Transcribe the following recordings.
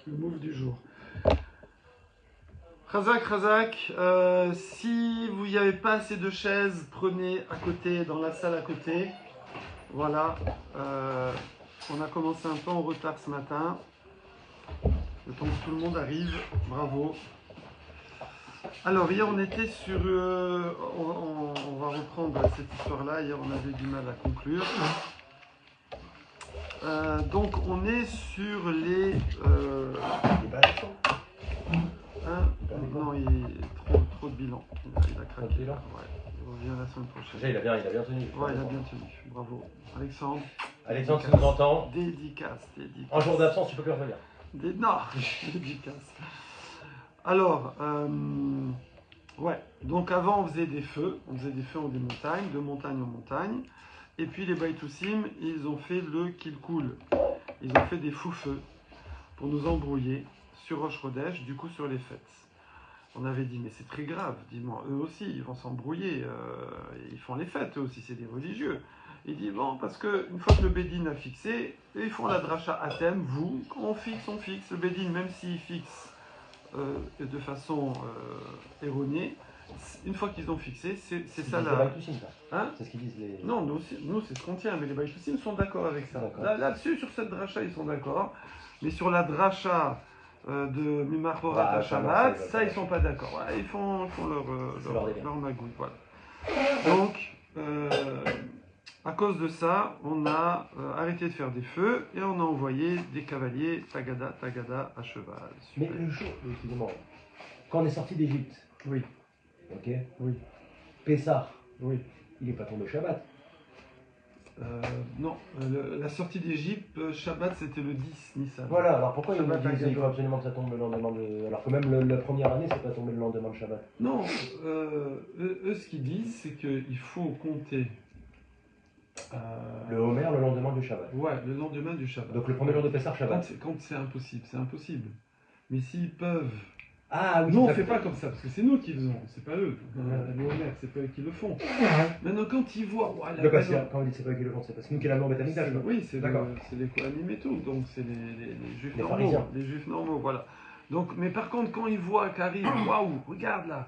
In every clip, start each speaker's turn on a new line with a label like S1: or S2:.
S1: Le move du jour. Chazak, si vous n'y avez pas assez de chaises, prenez à côté, dans la salle à côté. Voilà. On a commencé un peu en retard ce matin. Le temps que tout le monde arrive. Bravo. Alors, hier, on était sur... on va reprendre cette histoire-là. Hier, on avait du mal à conclure. Donc, on est sur les... non, il est trop de bilan. Il a craqué. Ouais, il revient la semaine prochaine.
S2: Déjà, il a bien tenu.
S1: Ouais, il a bien tenu. Bravo. Alexandre,
S2: si tu nous entends.
S1: Dédicace.
S2: En jour d'absence, tu peux plus revenir.
S1: Non, dédicace. Alors, ouais. Donc avant, on faisait des feux. On faisait des feux en des montagnes, de montagne en montagne. Et puis les Baïtoussim, ils ont fait le Kilkoul. Ils ont fait des fous-feux pour nous embrouiller sur Rosh Chodesh, du coup sur les fêtes. On avait dit, mais c'est très grave, dis-moi, eux aussi, ils vont s'embrouiller, ils font les fêtes, eux aussi, c'est des religieux. Il dit, bon, parce qu'une fois que le Bédine a fixé, ils font la dracha à thème, vous, quand on fixe. Le Bédine, même s'il fixe de façon erronée, une fois qu'ils ont fixé, c'est ça là. Hein? C'est ce qu'ils disent les... Non, nous c'est ce qu'on tient, mais les Baïtoussim sont d'accord avec ça. Là-dessus, sur cette dracha, ils sont d'accord, mais sur la dracha de Mimachorat à Shabbat, ça ils sont pas d'accord. Ouais, ils font leur magouille. Voilà. Donc, à cause de ça, on a arrêté de faire des feux et on a envoyé des cavaliers Tagada à cheval.
S2: Super. Mais le jour, excusez-moi, quand on est sorti d'Égypte,
S1: oui.
S2: Ok.
S1: Oui.
S2: Pessah,
S1: oui.
S2: Il n'est pas tombé Shabbat.
S1: Non, la sortie d'Égypte, Shabbat c'était le 10 Nissan.
S2: Voilà, alors pourquoi il faut absolument que ça tombe le lendemain de... Alors que même la première année, c'est pas tombé le lendemain de Shabbat.
S1: Non, eux ce qu'ils disent, c'est qu'il faut compter...
S2: le Homer le lendemain du Shabbat.
S1: Ouais, le lendemain du Shabbat.
S2: Donc le premier jour de Pessah, Shabbat.
S1: Quand c'est impossible. Mais s'ils peuvent...
S2: Ah oui,
S1: nous on ne fait pas comme ça, parce que c'est nous qui faisons, c'est pas eux. Le Homer, c'est pas eux qui le font. Maintenant quand ils voient...
S2: quand on dit c'est pas eux qui le font, c'est parce que nous qui l'avons bêta.
S1: Oui, c'est les Kohanim et tout, donc c'est les Juifs normaux. Les Juifs normaux, voilà. Donc, mais par contre, quand ils voient qu'arrive, waouh, regarde là,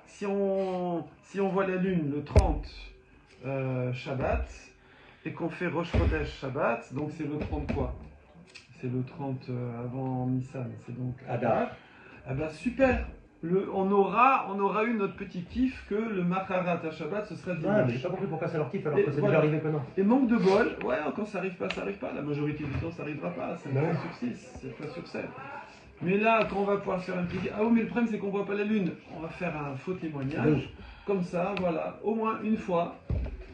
S1: si on voit la lune le 30 Shabbat, et qu'on fait Rosh Chodesh Shabbat, donc c'est le 30 quoi? C'est le 30 avant Nissan, c'est donc
S2: Adar.
S1: Ah ben super, on aura eu notre petit kiff que le Macharat à Shabbat ce sera dimanche.
S2: Ouais, mais j'ai pas compris pourquoi ça leur kiffe alors que c'est déjà arrivé maintenant.
S1: Et manque de bol, ouais, quand ça arrive pas, ça arrive pas. La majorité du temps, ça arrivera pas. C'est 1 sur 6, c'est pas sur 7. Mais là, quand on va pouvoir faire un petit... Ah oui, mais le problème, c'est qu'on voit pas la lune. On va faire un faux témoignage. Comme ça, voilà, au moins une fois.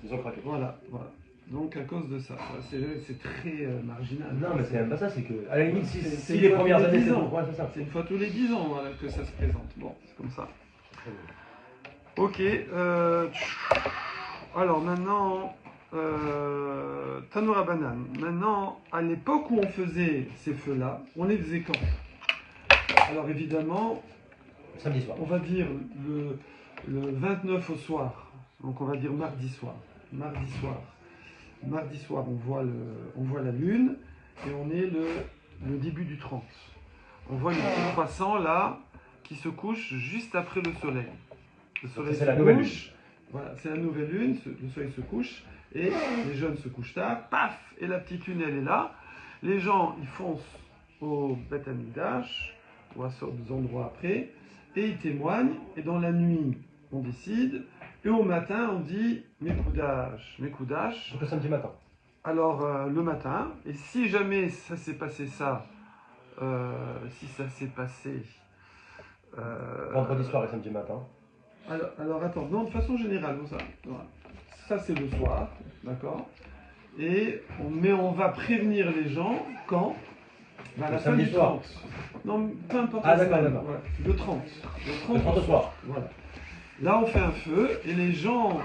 S2: Ils ont craqué.
S1: Voilà. Donc à cause de ça, c'est très marginal.
S2: Non, mais c'est même pas ça, c'est que, à la limite, si les premières années,
S1: c'est une fois tous les 10 ans voilà, que ça se présente. Bon, c'est comme ça. Ok. Alors maintenant, Tanoura Banane. Maintenant, à l'époque où on faisait ces feux-là, on les faisait quand? Alors évidemment,
S2: samedi soir.
S1: On va dire le 29 au soir. Donc on va dire mardi soir. Mardi soir, on voit la lune et on est le début du 30. On voit le petit croissant là qui se couche juste après le soleil. Le soleil se couche. Voilà, c'est la nouvelle lune, le soleil se couche et les jeunes se couchent tard, paf, et la petite lune elle est là. Les gens ils foncent au Beth Amikdash ou à d'autres endroits après et ils témoignent et dans la nuit on décide. Et au matin, on dit Mekoudash.
S2: Donc le samedi matin.
S1: Alors, le matin, et si jamais ça s'est passé
S2: vendredi soir et samedi matin.
S1: Alors attends, non, de façon générale, ça c'est le soir, d'accord? Et on va prévenir les gens quand?
S2: Le samedi soir.
S1: Non, peu importe.
S2: Ah d'accord.
S1: Voilà, le 30.
S2: Le 30 au soir.
S1: Voilà. Là, on fait un feu et les gens,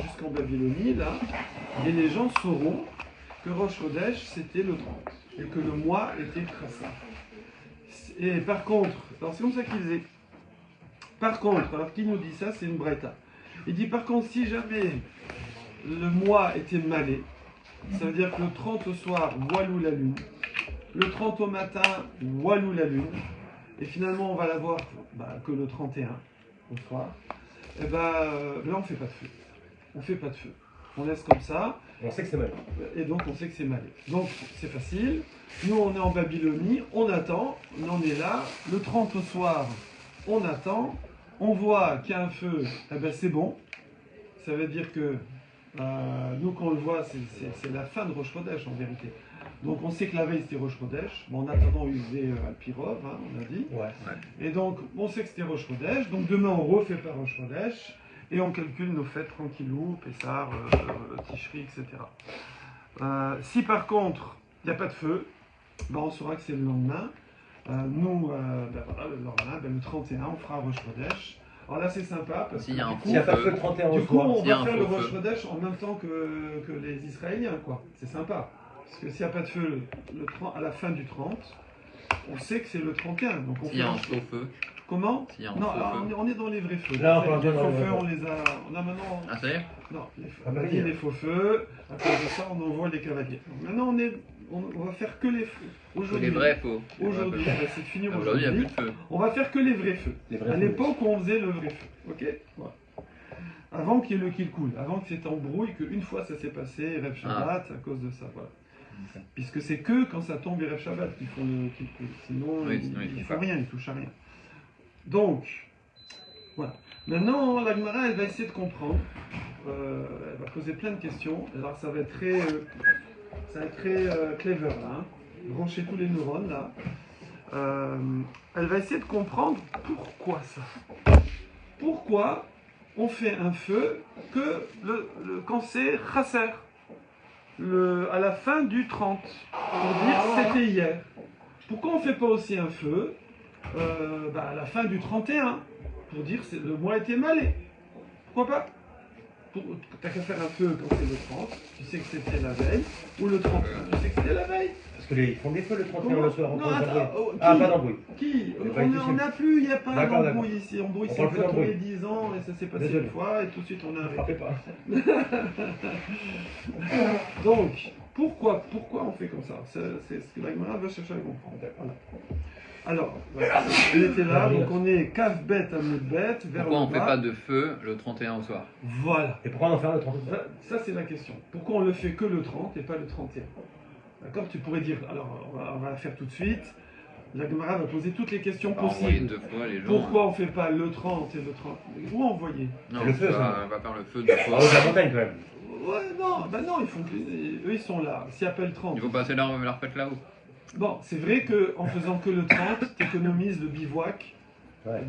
S1: jusqu'en Babylonie, là, et les gens sauront que Rosh Chodesh, c'était le 30 et que le mois était Trassa. Et par contre, alors c'est comme ça qu'il disait. Par contre, alors qui nous dit ça, c'est une Braïta. Il dit par contre, si jamais le mois était malé, ça veut dire que le 30 au soir, voilou la lune, le 30 au matin, walou la lune, et finalement on va la voir que le 31 au soir, et là on fait pas de feu. On fait pas de feu. On laisse comme ça.
S2: On sait que c'est mal.
S1: Et donc on sait que c'est mal. Donc c'est facile. Nous on est en Babylonie, on attend, on en est là. Le 30 au soir, on attend. On voit qu'il y a un feu, c'est bon. Ça veut dire que nous quand on le voit, c'est la fin de Rosh Chodesh en vérité. Donc on sait que la veille c'était Rosh Chodesh. Bon, en attendant il faisait Alpirov, on a dit.
S2: Ouais.
S1: Et donc on sait que c'était Rosh Chodesh. Donc demain on refait pas Rosh Chodesh. Et on calcule nos fêtes tranquillou, Pessar, Tishri, etc. Si par contre, il n'y a pas de feu, on saura que c'est le lendemain. Nous, voilà, le lendemain, le 31, on fera Rosh Chodesh. Alors là, c'est sympa, parce que
S2: s'il n'y a pas de feu le 31 au
S1: du coup,
S2: soir,
S1: on va faire le Rosh Chodesh en même temps que les Israéliens, quoi. C'est sympa. Parce que s'il n'y a pas de feu à la fin du 30, on sait que c'est le 31. Donc on
S3: s'il y a un faux feu.
S1: Comment?
S3: Non,
S1: on est dans les vrais feux.
S2: Là,
S1: les faux feux, on les a. On a maintenant.
S3: Ah, ça y est?
S1: Non, les faux feux. À cause de ça, on envoie les cavaliers. Donc maintenant, on va faire que les feux. Aujourd'hui.
S3: Les vrais faux.
S1: Aujourd'hui, on va essayer de finir
S3: aujourd'hui. Il n'y a
S1: aujourd'hui.
S3: plus de feu.
S1: On va faire que les vrais feux. À l'époque où on faisait le vrai feu. Ok? Voilà. Avant qu'il y ait le kill cool. Avant que c'était embrouille, qu'une fois ça s'est passé, Rev Shabbat, à cause de ça. Voilà. Puisque c'est que quand ça tombe Rev Shabbat qu'ils font le kill cool. Sinon, ils font rien, ils touchent à rien. Donc, voilà. Maintenant, la Gemara, elle va essayer de comprendre. Elle va poser plein de questions. Alors, ça va être très clever, là. Hein. Brancher tous les neurones, là. Elle va essayer de comprendre pourquoi ça. Pourquoi on fait un feu quand c'est chasser, à la fin du 30, pour dire c'était hier. Pourquoi on ne fait pas aussi un feu à la fin du 31, pour dire que le mois était malé. Pourquoi pas? T'as qu'à faire un feu quand c'est le 30, tu sais que c'était la veille, ou le 31, tu sais que c'était la veille.
S2: Parce qu'ils font des feux le 31 le soir.
S1: Non, attends,
S2: pas d'embrouille.
S1: Qui? On n'a plus, il n'y a pas d'embrouille ici. Embrouille, c'est une fois tous les 10 ans, et ça s'est passé une fois, et tout de suite on a arrêté.
S2: Pas.
S1: Donc, pourquoi on fait comme ça? C'est ce que la Gemara veut chercher à comprendre. Voilà. Alors, on était là, donc on est Kaf Bet à Bet, vers
S3: pourquoi
S1: le
S3: on ne fait
S1: bas.
S3: pas de feu le 31 au soir?
S1: Voilà.
S2: Et pourquoi on en fait le 30?
S1: Ça c'est la question. Pourquoi on le fait que le 30 et pas le 31? D'accord? Tu pourrais dire, alors on va la faire tout de suite. La Gemara va poser toutes les questions possibles.
S3: 2 fois les gens.
S1: Pourquoi on ne fait pas le 30 et le 30? Où envoyer?
S3: Non,
S2: le feu,
S3: on va faire le feu 2 fois.
S2: En haut de la montagne quand même.
S1: Ouais, non, eux ils sont là. S'ils appellent 30.
S3: Il faut passer leur fête là-haut.
S1: Bon, c'est vrai qu'en faisant que le 30, tu économises le bivouac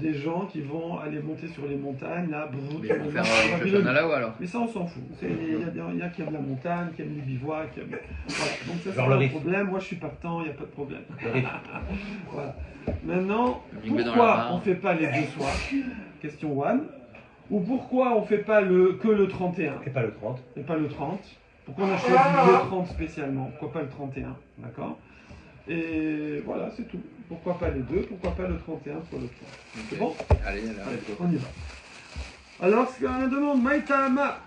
S1: des gens qui vont aller monter sur les montagnes, là,
S3: mais ils vont faire le là-haut alors.
S1: Mais ça, on s'en fout. Il y a qui aiment la montagne, qui aiment les bivouacs. Voilà. Donc ça, c'est
S2: Genre
S1: pas
S2: le
S1: un
S2: riff.
S1: problème. Moi, je suis partant, il n'y a pas de problème.
S2: Le riff.
S1: Voilà. Maintenant,
S3: Mingbe dans la
S1: pourquoi
S3: barre.
S1: on ne fait pas les deux soirs? Question one. Ou pourquoi on ne fait pas que le 31
S2: Et pas le 30.
S1: et pas le 30? Pourquoi on a choisi le 30 spécialement? Pourquoi pas le 31? D'accord? Et voilà, c'est tout. Pourquoi pas les deux? Pourquoi pas le 31 pour le 30? C'est bon?
S3: Allez,
S1: On y va. Alors, ce qu'on demande, Maïtama.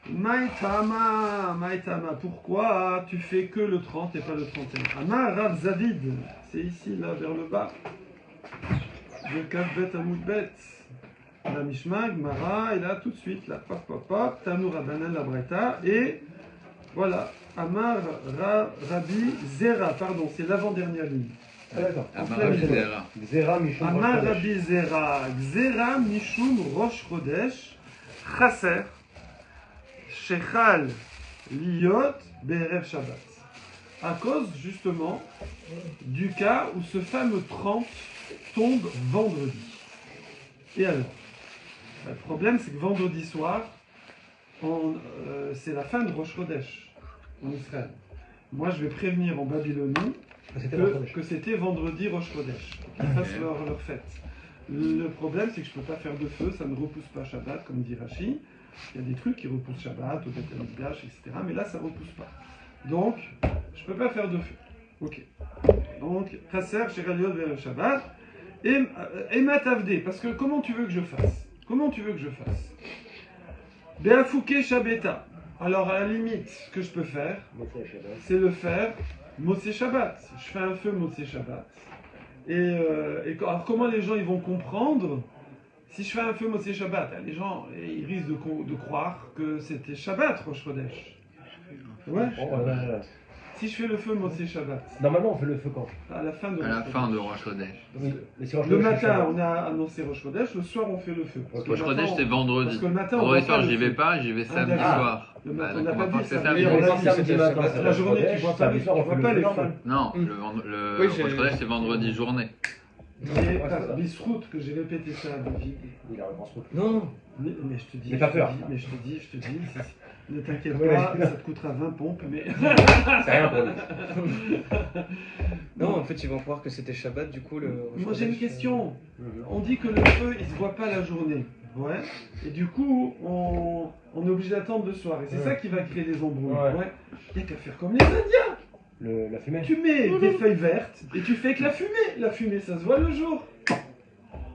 S1: Maïtama, pourquoi tu fais que le 30 et pas le 31? Amar Rav Zavid, c'est ici, là, vers le bas. Le Kavbet Amoudbet. La Mishma, Gmara, et là, tout de suite, là, pop, Tanour Abanan, la Breta, et voilà, Amar Rabbi Zera, pardon, c'est l'avant-dernière ligne.
S2: Ah d'accord.
S3: Amar Rabbi Zera.
S2: Zera Mishum Rosh
S1: Amar
S2: Chodesh.
S1: Rabbi Zera, Zera Mishum Rosh Chodesh, Chaser, Shechal Liot Be'erev Shabbat. À cause, justement, du cas où ce fameux 30 tombe vendredi. Et alors, le problème, c'est que vendredi soir, c'est la fin de Rosh Chodesh en Israël. Moi, je vais prévenir en Babylonie que c'était vendredi Rosh Chodesh, qu'ils fassent leur fête. Le problème, c'est que je ne peux pas faire de feu, ça ne repousse pas Shabbat, comme dit Rashi. Il y a des trucs qui repoussent Shabbat, au Beth Amikdash, etc. Mais là, ça ne repousse pas. Donc, je ne peux pas faire de feu. Ok. Donc, Chasser, Sheraliot, vers le Shabbat. Et Matavde, parce que comment tu veux que je fasse? Beafouke Shabeta. Alors, à la limite, ce que je peux faire, c'est le faire Motsé Shabbat. Je fais un feu Motsé Shabbat. Alors comment les gens ils vont comprendre si je fais un feu Motsé Shabbat? Les gens ils risquent de croire que c'était Shabbat Rosh Chodesh. Ouais. Si je fais le feu Motsé Shabbat.
S2: Normalement, on fait le feu quand?
S1: À la fin de
S3: À la fin de Rosh Chodesh.
S2: Oui, mais si Rosh
S1: Le
S2: Chodesh, c'est
S1: matin,
S2: Shabbat.
S1: on a annoncé Rosh Chodesh, le soir, on fait le feu. Parce que
S3: Rosh
S1: le
S3: Chodesh,
S1: matin,
S3: c'est vendredi.
S1: Parce que le matin, on
S3: Vendredi
S1: va
S3: soir,
S1: pas
S3: j'y
S1: le
S3: vais
S1: feu.
S3: pas, j'y vais samedi
S1: d'accord.
S3: soir.
S1: Le
S3: Bah,
S1: matin,
S3: donc
S1: on n'a
S3: on
S1: pas
S3: va
S1: dit
S3: pas
S1: ça.
S3: faire
S1: Mais
S3: samedi.
S1: on a
S2: Samedi
S1: dit
S2: matin,
S1: Shabbat.
S2: c'est
S1: La
S2: Rosh
S1: journée, tu
S2: Chodesh,
S1: vois pas
S2: samedi
S1: les,
S2: soir,
S1: tu
S2: on
S1: vois
S2: fait
S1: pas
S2: le
S1: les
S2: feu
S1: feux.
S2: normal.
S3: Non,
S1: Mm.
S3: le
S4: Oui,
S3: Rosh Chodesh, c'est vendredi journée.
S1: Mais
S2: Ouais, c'est ça.
S1: Bisroute, que j'ai répété ça à David.
S2: Il a un grand truc.
S4: Non,
S1: Mais je te dis,
S2: N'aie pas peur.
S1: ne t'inquiète
S2: Ouais.
S1: pas, ça te coûtera 20 pompes, mais...
S2: C'est rien pour lui.
S4: non, en fait, ils vont croire que c'était Shabbat, du coup, le.
S1: Moi j'ai une question.
S2: Mhm.
S1: On dit que le feu, il se voit pas la journée. Ouais. Et du coup, on est obligé d'attendre le soir. Et c'est
S2: Ouais.
S1: ça qui va créer les embrouilles.
S2: Ouais.
S1: Ouais. Il n'y a qu'à faire comme les Indiens.
S2: La fumée.
S1: Tu mets des feuilles vertes et tu fais avec la fumée. La fumée, ça se voit le jour.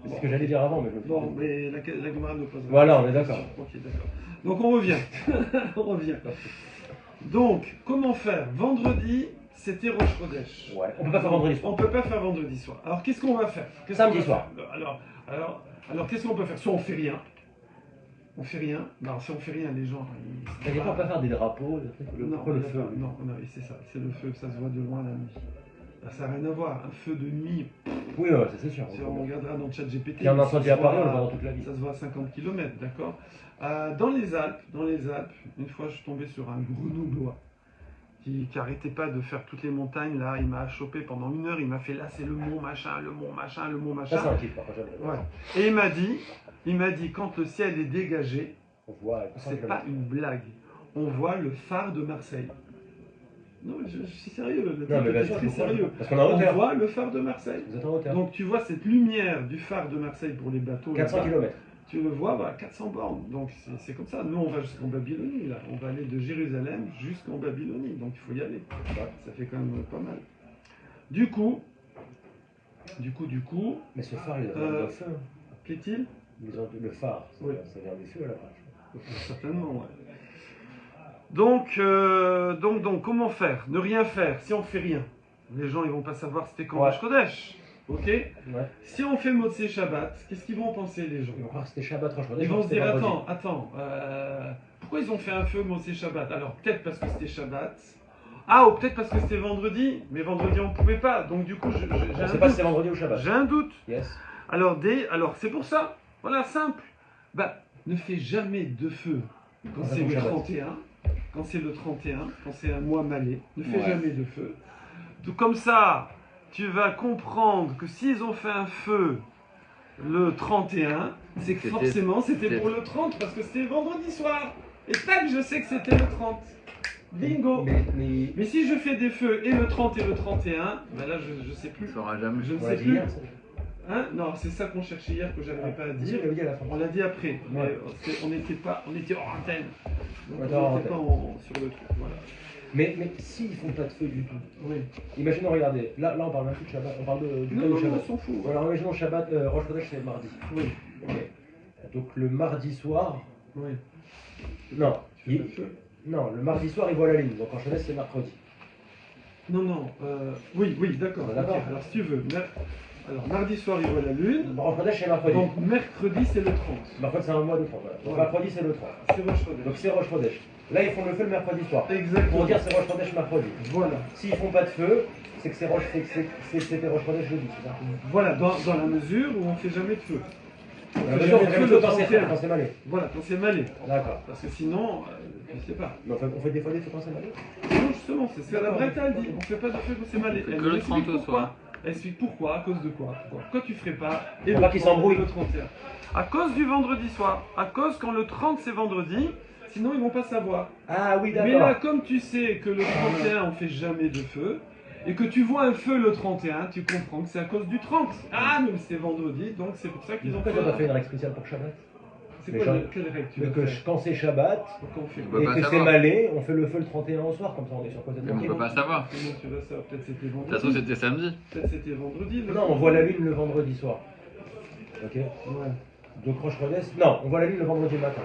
S2: C'est ce que j'allais dire avant, mais je le
S1: Bon, mais la camarade ne pose pas.
S2: Voilà, on est d'accord.
S1: Ok, d'accord. Donc on revient. On revient. Donc, comment faire? Vendredi, c'était Rosh Chodesh.
S2: Ouais. On peut pas faire vendredi soir.
S1: On peut pas faire vendredi soir. Alors qu'est-ce qu'on va faire?
S2: Samedi soir.
S1: Alors qu'est-ce qu'on peut faire? Soit on fait rien. On fait rien. Non, si on fait rien, les gens.
S2: T'inquiète pas, on peut pas faire des drapeaux, des trucs.
S1: Non,
S2: Pourquoi le feu?
S1: non, et c'est ça. C'est le feu, ça se voit de loin la nuit. Là, ça n'a rien à voir. Un feu de nuit,
S2: Oui, ouais, c'est sûr.
S1: si on regardera dans le chat GPT.
S2: Qui en a entendu
S1: ça se
S2: apparaître, on
S1: voit
S2: le voit dans toute la vie.
S1: Ça se voit à 50 km, d'accord. Dans les Alpes, une fois je suis tombé sur un grenoblois qui arrêtait pas de faire toutes les montagnes. Là, il m'a chopé pendant 1 heure. Il m'a fait là, c'est le mont machin, le mont machin, le mont machin.
S2: Ça, c'est un kiff, par contre, j'aime.
S1: Ouais. Et il m'a dit, quand le ciel est dégagé,
S2: On voit.
S1: c'est pas une blague. On voit le phare de Marseille. Non, je suis sérieux. Le
S2: Non, mais bien
S1: truc est
S2: sûr,
S1: très
S2: pourquoi
S1: sérieux.
S2: Parce qu'on est en
S1: On
S2: hauteur.
S1: voit le phare de Marseille.
S2: Vous êtes en hauteur.
S1: Donc tu vois cette lumière du phare de Marseille pour les bateaux.
S2: 400
S1: là-bas.
S2: km.
S1: Tu le vois, voilà, 400 bornes. Donc c'est comme ça. Nous, on va jusqu'en Babylonie, là. On va aller de Jérusalem jusqu'en Babylonie. Donc il faut y aller. Ça fait quand même pas mal. Du coup,
S2: Mais ce phare, il a le feu.
S1: qu'est-il?
S2: Le phare,
S1: Oui.
S2: ça vient du feu à la fin.
S1: Certainement, ouais. Donc, comment faire? Ne rien faire, si on fait rien. Les gens, ils vont pas savoir c'était quand
S2: Ouais.
S1: Rosh Chodesh. Ok?
S2: Ouais.
S1: Si on fait Motsé Shabbat, qu'est-ce qu'ils vont penser les gens?
S2: Ils vont croire que c'était Shabbat, Rosh Chodesh.
S1: Ils vont se dire,
S2: vendredi.
S1: attends, pourquoi ils ont fait un feu Motsé Shabbat? Alors peut-être parce que c'était Shabbat. Ah, ou peut-être parce que c'était vendredi, mais vendredi on pouvait pas. Donc du coup, j'ai
S2: On
S1: un
S2: sait pas si
S1: doute.
S2: c'est vendredi ou Shabbat.
S1: J'ai un doute.
S2: Yes.
S1: Alors c'est pour ça. Voilà, simple. Bah, ne fais jamais de feu quand
S2: Ah,
S1: c'est le
S2: Shabbat.
S1: 31. Quand c'est le 31, quand c'est un mois malais, ne fais
S3: Ouais.
S1: jamais de feu. Tout comme ça, tu vas comprendre que s'ils ont fait un feu le 31, c'est que
S3: C'était-
S1: forcément c'était
S3: c'était-
S1: pour le 30 parce que c'était vendredi soir. Et tac, je sais que c'était le 30. Bingo.
S2: Mais
S1: Mais si je fais des feux et le 30 et le 31, ben là je sais
S3: On
S1: plus.
S3: ne saura jamais.
S1: Je ne
S2: on
S1: sais
S2: l'a dit
S1: plus.
S2: hier, ça.
S1: Hein? Non, c'est ça qu'on cherchait hier que j'arrivais pas à
S2: Si,
S1: dire.
S2: on l'avait dit à la fin.
S1: On l'a dit après, mais
S2: Ouais.
S1: on était hors antenne. Donc,
S2: On était hors
S1: on n'était pas sur le truc, voilà.
S2: Mais s'ils font pas de feu du tout,
S1: Oui.
S2: imaginons, regardez, là on parle même plus de Shabbat, on parle du
S1: Non,
S2: temps
S1: non,
S2: du
S1: non, on
S2: Shabbat.
S1: s'en fout.
S2: Alors imaginons Shabbat, Rosh Chodesh c'est mardi.
S1: Oui,
S2: Ok. Donc le mardi soir,
S1: oui.
S2: non,
S1: Tu fais pas de feu?
S2: non, le mardi soir il voit la ligne, donc Rosh Chodesh c'est mercredi.
S1: Non, oui, d'accord.
S2: On est d'accord.
S1: Ok, alors si tu veux, alors mardi soir il voit la lune,
S2: Rosh Chodesh c'est mercredi.
S1: donc mercredi c'est le 30.
S2: Mercredi c'est un mois de 30, voilà. Donc
S1: Ouais.
S2: mercredi c'est le 30.
S1: C'est Rosh Chodesh.
S2: Donc c'est Rosh Chodesh. Là ils font le feu le mercredi soir.
S1: Exactement.
S2: Pour dire c'est Rosh Chodesh mercredi.
S1: Voilà.
S2: S'ils font pas de feu, c'est que c'était Rosh Chodesh jeudi, c'est ça?
S1: Voilà, dans la mesure où on fait jamais de feu.
S2: On
S1: fait
S2: a
S1: jamais
S2: jamais
S1: de
S2: de
S1: feu
S2: feu
S1: le 31.
S2: quand c'est malé.
S1: Voilà, quand c'est malais.
S2: D'accord.
S1: Parce que sinon, je sais pas.
S2: Mais on fait des fois des feux quand c'est malé.
S1: Non, justement, c'est ce que la Bretta elle dit. On fait pas de feu quand c'est malais.
S3: Que
S1: Elle
S3: le
S1: nous explique
S3: 30 au
S1: pourquoi.
S3: soir.
S1: Elle explique pourquoi, à cause de quoi. Pourquoi tu ferais pas
S2: Pour
S1: le
S2: pas qu'ils
S1: 30,
S2: s'embrouillent.
S1: le 31. À cause du vendredi soir. À cause quand le 30 c'est vendredi, sinon ils vont pas savoir.
S2: Ah oui,
S1: Mais là,
S2: d'accord.
S1: comme tu sais que le 31 on fait jamais de feu, et que tu vois un feu le 31, tu comprends que c'est à cause du 30. Ah, mais c'est vendredi, donc c'est pour ça qu'ils ont
S2: Pourquoi
S1: fait.
S2: tu n'as pas fait une règle spéciale pour Shabbat?
S1: C'est
S2: les
S1: quoi
S2: gens-
S1: quelle règle tu
S2: Mais
S1: vas
S2: que
S1: faire
S2: quand c'est Shabbat
S1: Pourquoi on fait
S3: On
S1: quoi
S3: peut
S2: et
S3: pas
S2: que c'est
S3: savoir.
S2: malé, on fait le feu le 31 au soir, comme ça on est sur quoi
S3: Mais on peut pas savoir.
S1: Comment tu vas savoir? Peut-être c'était
S3: De toute
S1: vendredi.
S3: façon, c'était samedi.
S1: Peut-être c'était vendredi. le
S2: Non, on voit la lune le vendredi soir. Ok.
S1: Ouais.
S2: Donc Rosh Chodesh, non, on voit la lune le vendredi matin.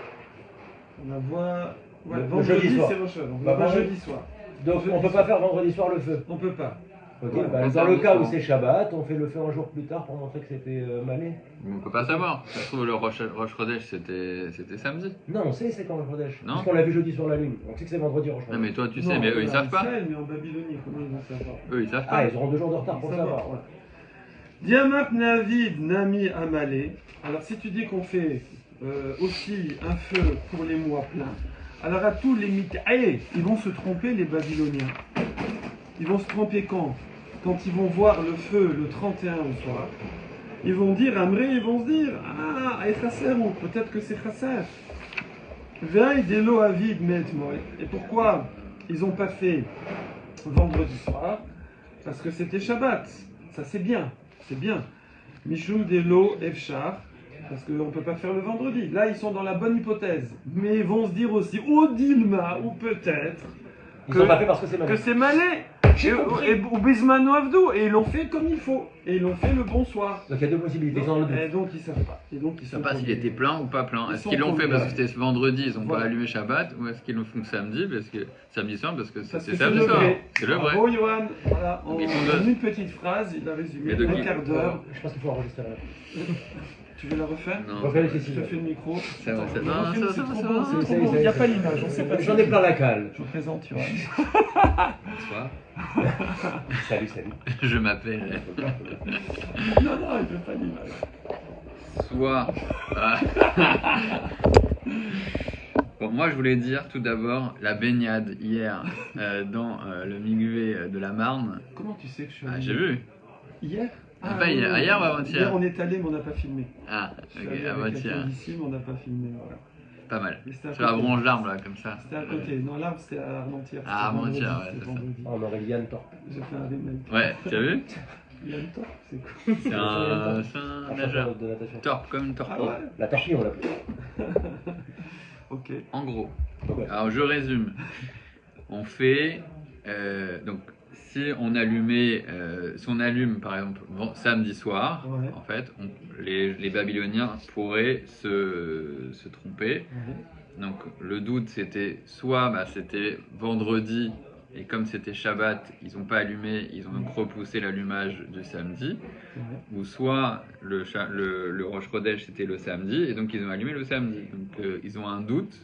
S1: On la voit. Ouais,
S2: Le
S1: vendredi
S2: jeudi soir.
S1: c'est Rosh Hashanah. On
S2: Bah,
S1: la voit
S2: vendredi.
S1: jeudi soir.
S2: Donc on peut pas faire vendredi soir le feu.
S1: On peut pas.
S2: Ok,
S1: Ouais,
S2: bah,
S3: on
S2: dans
S3: fait
S2: le cas où
S3: doucement.
S2: c'est Shabbat, on fait le feu un jour plus tard pour montrer que c'était malé.
S3: On peut pas savoir. Ça se trouve, le Rosh Chodesh, c'était samedi.
S2: Non, on sait c'est quand le Chodesh.
S3: Non.
S2: Parce qu'on l'a vu jeudi sur la lune. On sait que c'est vendredi Rosh
S3: Non,
S2: Chodesh.
S3: mais toi, tu
S1: Non,
S3: sais, mais eux, ils
S1: en
S3: savent pas.
S1: Israël, mais en Babylonie, comment ils vont savoir?
S3: Eux, ils savent
S2: Ah,
S3: pas.
S2: ils auront 2 jours de retard pour
S1: Ils
S2: le
S1: savent
S2: savoir.
S1: pas, ouais. Diamat Navid Nami Amalé. Alors si tu dis qu'on fait aussi un feu pour les mois pleins, alors à tous les ils vont se tromper les Babyloniens. Ils vont se tromper quand ils vont voir le feu le 31 au soir. Ils vont dire, Amré, ils vont se dire, ah, et Chasser, ou peut-être que c'est Chasser. Veille d'Elo Avid Metmoy. Et pourquoi ils n'ont pas fait vendredi soir? Parce que c'était Shabbat. Ça c'est bien, c'est bien. Mishum Delo Efshar. Parce qu'on ne peut pas faire le vendredi. Là, ils sont dans la bonne hypothèse. Mais ils vont se dire aussi, ou Dilma, ou peut-être,
S2: Ils ont pas fait parce que c'est malé.
S1: que c'est malé.
S2: J'ai compris.
S1: Ou Bismano Avdou. Et ils l'ont fait comme il faut. Et ils l'ont fait le bon soir.
S2: Donc il y a 2 possibilités, ils ont le doute.
S1: Et donc ils savent pas. Et donc ils
S3: Ils savent pas s'il était plein ou pas plein.
S1: Ils
S3: Est-ce
S1: sont
S3: qu'ils l'ont fait parce que
S1: convaincus.
S3: c'était vendredi, ils ont
S1: Voilà.
S3: pas allumé Shabbat, ou est-ce qu'ils le font samedi, parce que samedi soir, parce que
S1: Parce
S3: c'est
S1: que
S3: samedi
S1: le
S3: soir.
S1: vrai.
S3: C'est le vrai.
S1: Bravo, Johan. Voilà, en
S3: Mais ils font deux.
S1: une petite phrase, il a résumé
S3: Mais de
S1: un
S3: qui
S1: quart d'heure.
S2: Je pense qu'il faut enregistrer là.
S1: Tu veux la refaire?
S3: Non.
S2: Refais les
S1: Je te
S2: Cécile.
S1: fais le micro.
S3: Ça va,
S1: Attends,
S3: ça va,
S1: refais-le,
S3: ça va,
S1: c'est
S3: ça
S1: trop
S3: va,
S1: beau,
S3: ça
S1: c'est
S3: va.
S1: trop beau. Il n'y a pas l'image, on sait pas.
S2: J'en ai plein la cale.
S1: Je vous présente, Johan.
S3: Bonsoir.
S2: Salut, salut.
S3: Je m'appelle
S1: Non, non, il veut pas l'image.
S3: soit. Ah. Bon, moi, je voulais dire tout d'abord la baignade hier dans le Migvé de la Marne.
S1: Comment tu sais que je suis
S3: Ah,
S1: allé
S3: j'ai vu.
S1: Hier?
S3: Ah, pas hier. Hier ou avant-hier?
S1: Hier, on est allé, mais on n'a pas filmé.
S3: Ah,
S1: Je suis
S3: ok,
S1: allé avec
S3: avant-hier.
S1: quelqu'un d'ici, mais on n'a pas filmé. Voilà.
S3: Pas mal.
S1: Mais c'était à
S3: Sur la
S1: côté.
S3: branche d'arbre, là, comme ça.
S1: C'était à côté. Non, là, c'était à Armentières.
S3: Ah,
S1: C'était vendredi,
S3: Armentières, ouais,
S1: c'était
S3: c'est ça.
S1: vendredi.
S2: On aurait Yann Torp.
S1: J'ai fait un remake.
S3: Ouais, tu as vu?
S1: Yann Torp, c'est cool.
S3: C'est un nageur.
S2: de natation.
S3: Torp, comme une
S1: Ah
S3: torpille.
S1: ouais?
S2: La torpille, on l'appelle.
S1: Ok.
S3: En gros.
S2: Ouais.
S3: Alors je résume. On fait donc si on allumait, si on allume par exemple samedi soir,
S1: Ouais.
S3: en fait, les Babyloniens pourraient se tromper.
S1: Ouais.
S3: Donc le doute c'était soit c'était vendredi et comme c'était Shabbat, ils n'ont pas allumé, ils ont donc repoussé l'allumage du samedi.
S1: Ouais.
S3: Ou soit le Rosh Chodesh c'était le samedi et donc ils ont allumé le samedi. Donc ils ont un doute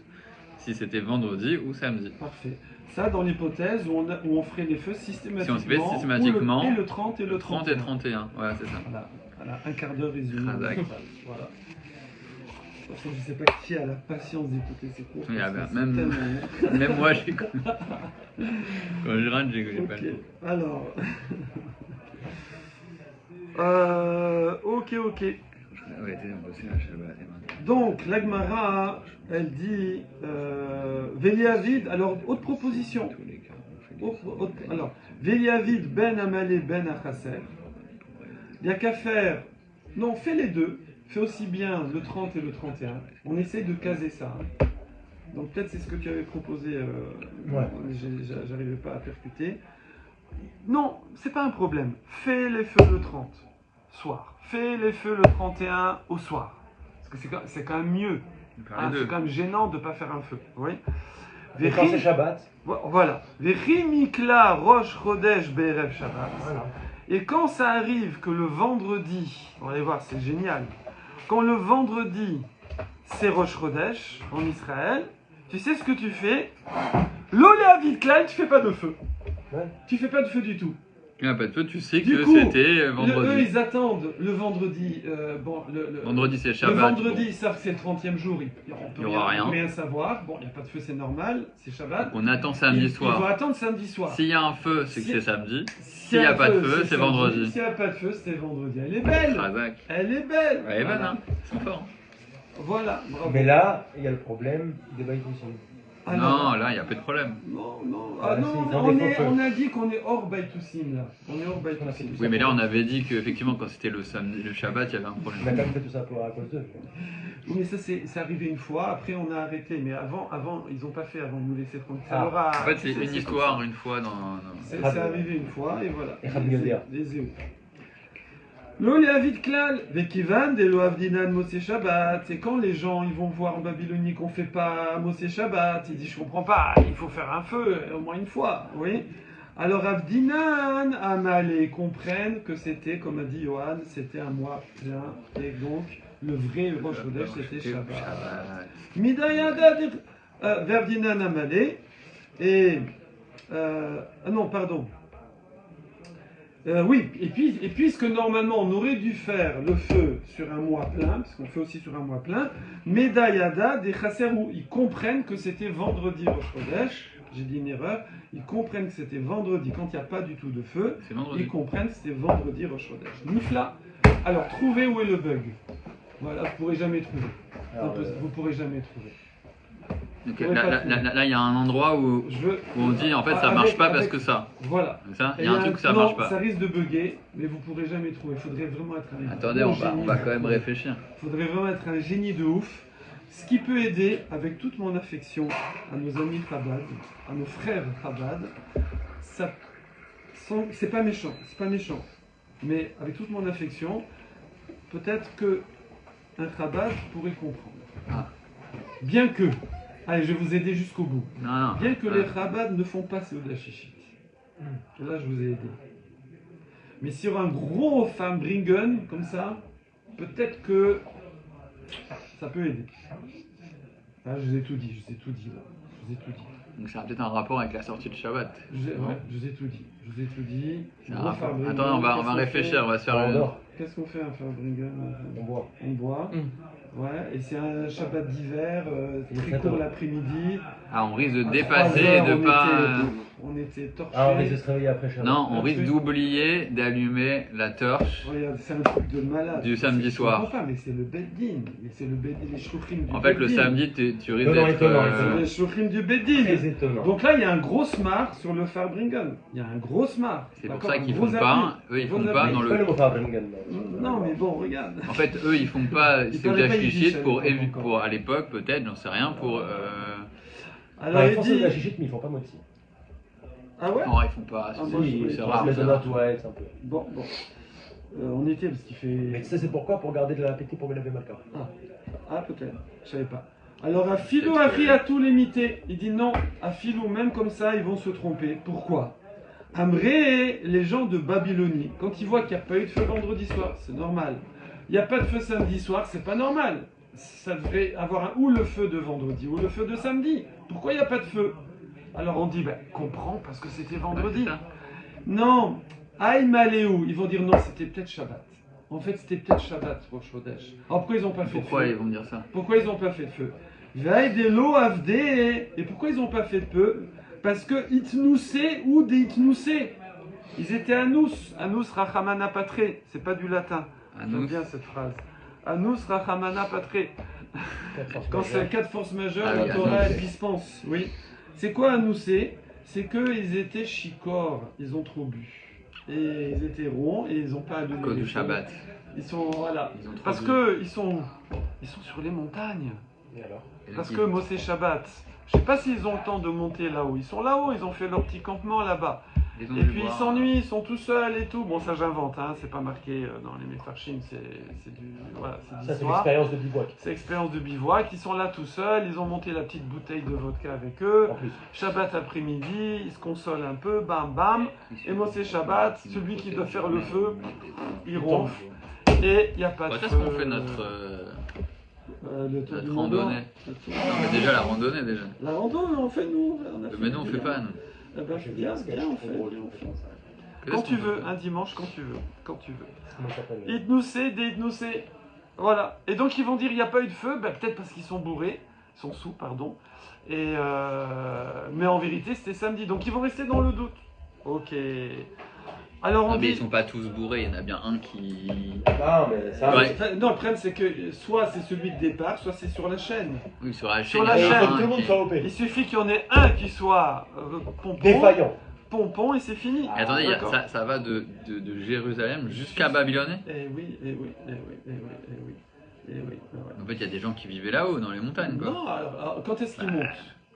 S3: si c'était vendredi ou samedi.
S1: Parfait. Ça, dans l'hypothèse où on ferait les feux systématiquement.
S3: Si on se fait systématiquement,
S1: Et le 30 et le
S3: 30
S1: 31.
S3: et 31, voilà c'est ça.
S1: Voilà, voilà, un quart d'heure résumé.
S3: Razak.
S1: Voilà. De toute façon, je sais pas qui a la patience d'écouter ces cours.
S3: Oui,
S1: parce
S3: ah ben,
S1: que c'est
S3: même-
S1: tellement-
S3: Même moi j'ai quand je rentre j'ai pas
S1: Ok,
S3: le temps.
S1: alors. Ok.
S3: Ouais, t'es impossible à Shabbat.
S1: Donc, l'Agmara, elle dit Véliavid, alors, autre proposition.
S3: Tous les cas, on fait des-
S1: Alors, Véliavid ben Amalé ben Achasser. Il n'y a qu'à faire. Non, fais les deux. Fais aussi bien le 30 et le 31. On essaie de caser ça. Donc, peut-être c'est ce que tu avais proposé.
S2: Ouais.
S1: J'arrivais pas à percuter. Non, c'est pas un problème. Fais les feux le 30 soir. Fais les feux le 31 au soir. Parce que c'est quand même mieux.
S3: On peut faire les
S1: C'est
S3: deux.
S1: quand même gênant de ne pas faire un feu. Vous voyez
S2: Et quand c'est Shabbat,
S1: Voilà. Vechi Mikla Rosh Chodesh Be'erev Shabbat.
S2: voilà.
S1: Et quand ça arrive que le vendredi, on va aller voir, c'est génial. Quand le vendredi, c'est Rosh Chodesh en Israël, tu sais ce que tu fais? L'Oléavit Klein, tu fais pas de feu.
S2: Ouais.
S1: Tu fais pas de feu du tout.
S3: Il n'y a pas de feu, tu sais
S1: Du
S3: que
S1: coup,
S3: c'était
S1: Eux,
S3: vendredi.
S1: ils attendent le vendredi.
S3: Vendredi c'est
S1: Le
S3: Shabbat.
S1: vendredi, ils savent que c'est le 30e jour. On peut
S3: Il y aura rien.
S1: rien savoir. Bon, il n'y a pas de feu, c'est normal. C'est Shabbat.
S3: On attend samedi
S1: Ils vont
S3: soir.
S1: attendre samedi soir.
S3: S'il y a un feu, c'est que
S1: Si-
S3: c'est samedi.
S1: S'il
S3: y a pas de feu, c'est
S1: samedi.
S3: vendredi.
S1: S'il n'y a pas de feu, c'est vendredi. Elle est belle.
S3: Razak.
S1: Elle est belle.
S3: Ouais, ben,
S1: Voilà.
S3: hein. Ils sont forts.
S1: Voilà, bravo.
S2: Mais là, il y a le problème des bails aussi.
S1: Ah,
S3: Non, là, il n'y a pas de problème.
S1: Non, non.
S2: Ah,
S1: Ah,
S2: si,
S1: non,
S2: ils ont des faux feux.
S1: on a dit qu'on est hors Baïtoussim, là. On est hors Baïtoussim.
S3: Oui, mais là, on avait dit qu'effectivement, quand c'était le samedi, le Shabbat, il y avait un
S2: On a
S3: problème.
S2: quand même fait tout ça à cause d'eux.
S1: Oui, mais ça, c'est arrivé une fois. Après, on a arrêté. Mais avant ils n'ont pas fait avant de nous laisser tranquille. Ça
S2: Ah.
S1: leur a-
S3: En fait, c'est
S1: comme
S3: une histoire,
S1: ça.
S3: une fois dans.
S1: C'est arrivé une fois, et voilà.
S2: Et Rabbi Yoder.
S1: Les EO. Lo Leavid Klal, Vekivan, de Lo Avdinan Mosé Shabbat. C'est quand les gens ils vont voir en Babylonie qu'on fait pas Mosé Shabbat, ils disent je comprends pas, il faut faire un feu au moins une fois, oui. Alors Avdinan, Amalé comprennent que c'était, comme a dit Johan, c'était un mois plein, et donc le vrai Rosh Chodesh c'était Shabbat. Midayada, Avdinan Amalé, et non pardon. Oui, et puisque normalement on aurait dû faire le feu sur un mois plein, parce qu'on fait aussi sur un mois plein, Medayada des Chasserou, ils comprennent que c'était vendredi Rosh Chodesh, j'ai dit une erreur, ils comprennent que c'était vendredi quand il n'y a pas du tout de feu, ils comprennent que c'était vendredi Rosh Chodesh. Nifla. Alors trouvez où est le bug. Voilà, vous ne pourrez jamais trouver. Vous pourrez jamais trouver.
S3: Donc, là, il y a un endroit où on dit en fait ça marche pas parce que ça.
S1: Voilà.
S3: Ça, il y a un truc où ça marche pas.
S1: Ça risque de bugger, mais vous pourrez jamais trouver. Il faudrait vraiment être un.
S3: Attendez, on va quand même réfléchir.
S1: Il faudrait vraiment être un génie de ouf. Ce qui peut aider, avec toute mon affection à nos amis Chabad, à nos frères Chabad, ça, c'est pas méchant, mais avec toute mon affection, peut-être que un Chabad pourrait comprendre. Bien que. Allez, je vais vous aider jusqu'au bout.
S3: Non.
S1: Bien que les Chabad ne font pas Seudat Shishit. Là, je vous ai aidé. Mais sur un gros Farbringen, comme ça, peut-être que ça peut aider. Là, je vous ai tout dit, là.
S3: Donc ça a peut-être un rapport avec la sortie de Shabbat.
S1: Je vous ai tout dit.
S3: Attends, on va réfléchir, on va se faire
S1: Qu'est-ce qu'on fait un Farbringen?
S2: On
S1: boit. Ouais, et c'est un Shabbat d'hiver, très court l'après-midi.
S3: On risque de dépasser et de pas.
S1: On était torchés.
S2: On risque de se réveiller après Shabbat.
S3: Non, on risque d'oublier d'allumer la torche.
S1: Regarde, c'est un truc de malade.
S3: Du samedi soir.
S1: Je comprends pas, mais c'est le Beddin. Les shouchrim du Beddin.
S3: En fait, le samedi, tu risques
S2: d'être.
S1: C'est les shouchrim du Beddin.
S2: Très étonnant.
S1: Donc là, il y a un gros smart sur le Farbringen. Il y a un gros smart.
S3: C'est pour ça qu'ils font pas. Eux, ils font pas dans le.
S2: Pas le mot Farbringen.
S1: Non, mais bon, regarde.
S3: En fait, eux, ils font pas Seudat Shishit pour à l'époque, peut-être, j'en sais rien, pour.
S2: Alors, ils font Seudat Shishit, mais ils font pas Motzi.
S1: Ah ouais?
S3: Non, ils font pas.
S2: C'est rare. Les donuts, ouais, c'est un peu.
S1: Bon. On était parce qu'il fait.
S2: Mais tu sais, c'est pourquoi? Pour garder de l'appétit pour Mélavé Malka.
S1: Ah, peut-être. Je savais pas. Alors, à Philo Ari à tous les mités. Il dit non, à Philo, même comme ça, ils vont se tromper. Pourquoi? Amré, les gens de Babylonie, quand ils voient qu'il n'y a pas eu de feu vendredi soir, c'est normal. Il n'y a pas de feu samedi soir, c'est pas normal. Ça devrait avoir ou le feu de vendredi ou le feu de samedi. Pourquoi il n'y a pas de feu? Alors on dit, comprends, parce que c'était vendredi. Non, Aïmaléou, ils vont dire non, c'était peut-être Shabbat. En fait, c'était peut-être Shabbat pour Chodesh. Alors pourquoi ils n'ont pas fait de feu?
S3: Pourquoi ils vont dire ça?
S1: Pourquoi ils n'ont pas fait de feu? Vaïdelo Avdé. Et pourquoi ils n'ont pas fait de feu? Parce que Itnoussé ou des Itnoussé. Ils étaient Anous. Anous Rachamana Patre. C'est pas du latin. J'aime bien cette phrase. Anous Rachamana Patre. Quand c'est 4 forces majeures, la Torah elle dispense. Oui. C'est quoi Anoussé? C'est qu'ils étaient chicors. Ils ont trop bu. Et ils étaient ronds et ils n'ont pas allumé.
S3: À cause du Shabbat.
S1: Ils sont, voilà. Parce qu'ils sont sur les montagnes.
S2: Et alors?
S1: Parce que Mosé Shabbat, je sais pas s'ils ont le temps de monter là-haut. Ils sont là-haut, ils ont fait leur petit campement là-bas. Et puis ils s'ennuient, ils sont tout seuls et tout. Bon, ça j'invente, hein, c'est pas marqué dans les Mefarshim, c'est du voilà, c'est
S2: ça, c'est
S1: l'histoire.
S2: l'expérience de bivouac.
S1: C'est l'expérience de bivouac. Ils sont là tout seuls, ils ont monté la petite bouteille de vodka avec eux.
S2: En plus.
S1: Shabbat après-midi, ils se consolent un peu, bam bam. Et Mosé Shabbat, celui qui doit faire le feu, il ronfle. Et il n'y a pas de feu.
S3: Est-ce qu'on fait notre randonnée? Non, mais déjà la randonnée déjà.
S1: La randonnée, on fait nous.
S3: Mais nous on fait pas nous.
S1: Bien, on fait. Quand tu veux, un dimanche, quand tu veux. Idnoussé, des Idnoussé. Voilà. Et donc ils vont dire il n'y a pas eu de feu, peut-être parce qu'ils sont bourrés, sont sous, pardon. Et mais en vérité c'était samedi, donc ils vont rester dans le doute. Ok. Alors on dit...
S3: mais ils sont pas tous bourrés, il y en a bien un qui...
S2: Non, mais ça...
S3: Ouais.
S1: Non, le problème c'est que soit c'est celui de départ, soit c'est sur la chaîne.
S3: Oui, sur la chaîne,
S1: Sur la chaîne,
S2: tout le monde soit OP.
S1: Il suffit qu'il y en ait un qui soit
S2: Défaillant.
S1: pompon et c'est fini.
S3: Mais attendez,
S1: D'accord.
S3: ça va de Jérusalem jusqu'à Babylone.
S1: Eh oui.
S3: En fait, il y a des gens qui vivaient là-haut, dans les montagnes, quoi.
S1: Non, alors, quand est-ce qu'ils montent?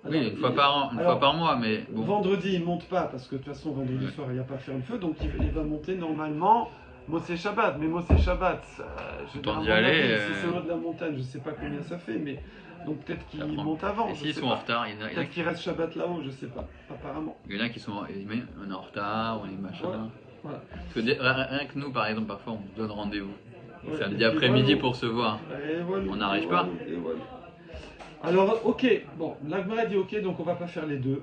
S3: Oui, une fois par mois, mais bon.
S1: Vendredi, il ne monte pas, parce que de toute façon, vendredi soir, il n'y a pas à faire le feu, donc il va monter normalement Mossé Shabbat, mais Mossé Shabbat, je veux
S3: Temps
S1: dire, à
S3: d'y
S1: mon
S3: aller,
S1: avis, si c'est loin de la montagne, je sais pas combien ça fait, mais donc peut-être qu'ils
S3: Ça prend.
S1: montent avant.
S3: Et
S1: je
S3: s'ils
S1: sais
S3: sont
S1: pas.
S3: en retard, il y en a
S1: Peut-être qu'il reste Shabbat là-haut, je sais pas, apparemment.
S3: qui sont on est en retard, on est machin.
S1: Ouais, voilà.
S3: Parce que rien que nous, par exemple, parfois, on se donne rendez-vous.
S1: Ouais,
S3: Samedi
S1: et puis
S3: après-midi
S1: voilà.
S3: pour se voir.
S1: Et voilà,
S3: On n'arrive
S1: et
S3: pas.
S1: voilà, et voilà. Alors, ok, bon, l'Agmara dit ok, donc on va pas faire les deux.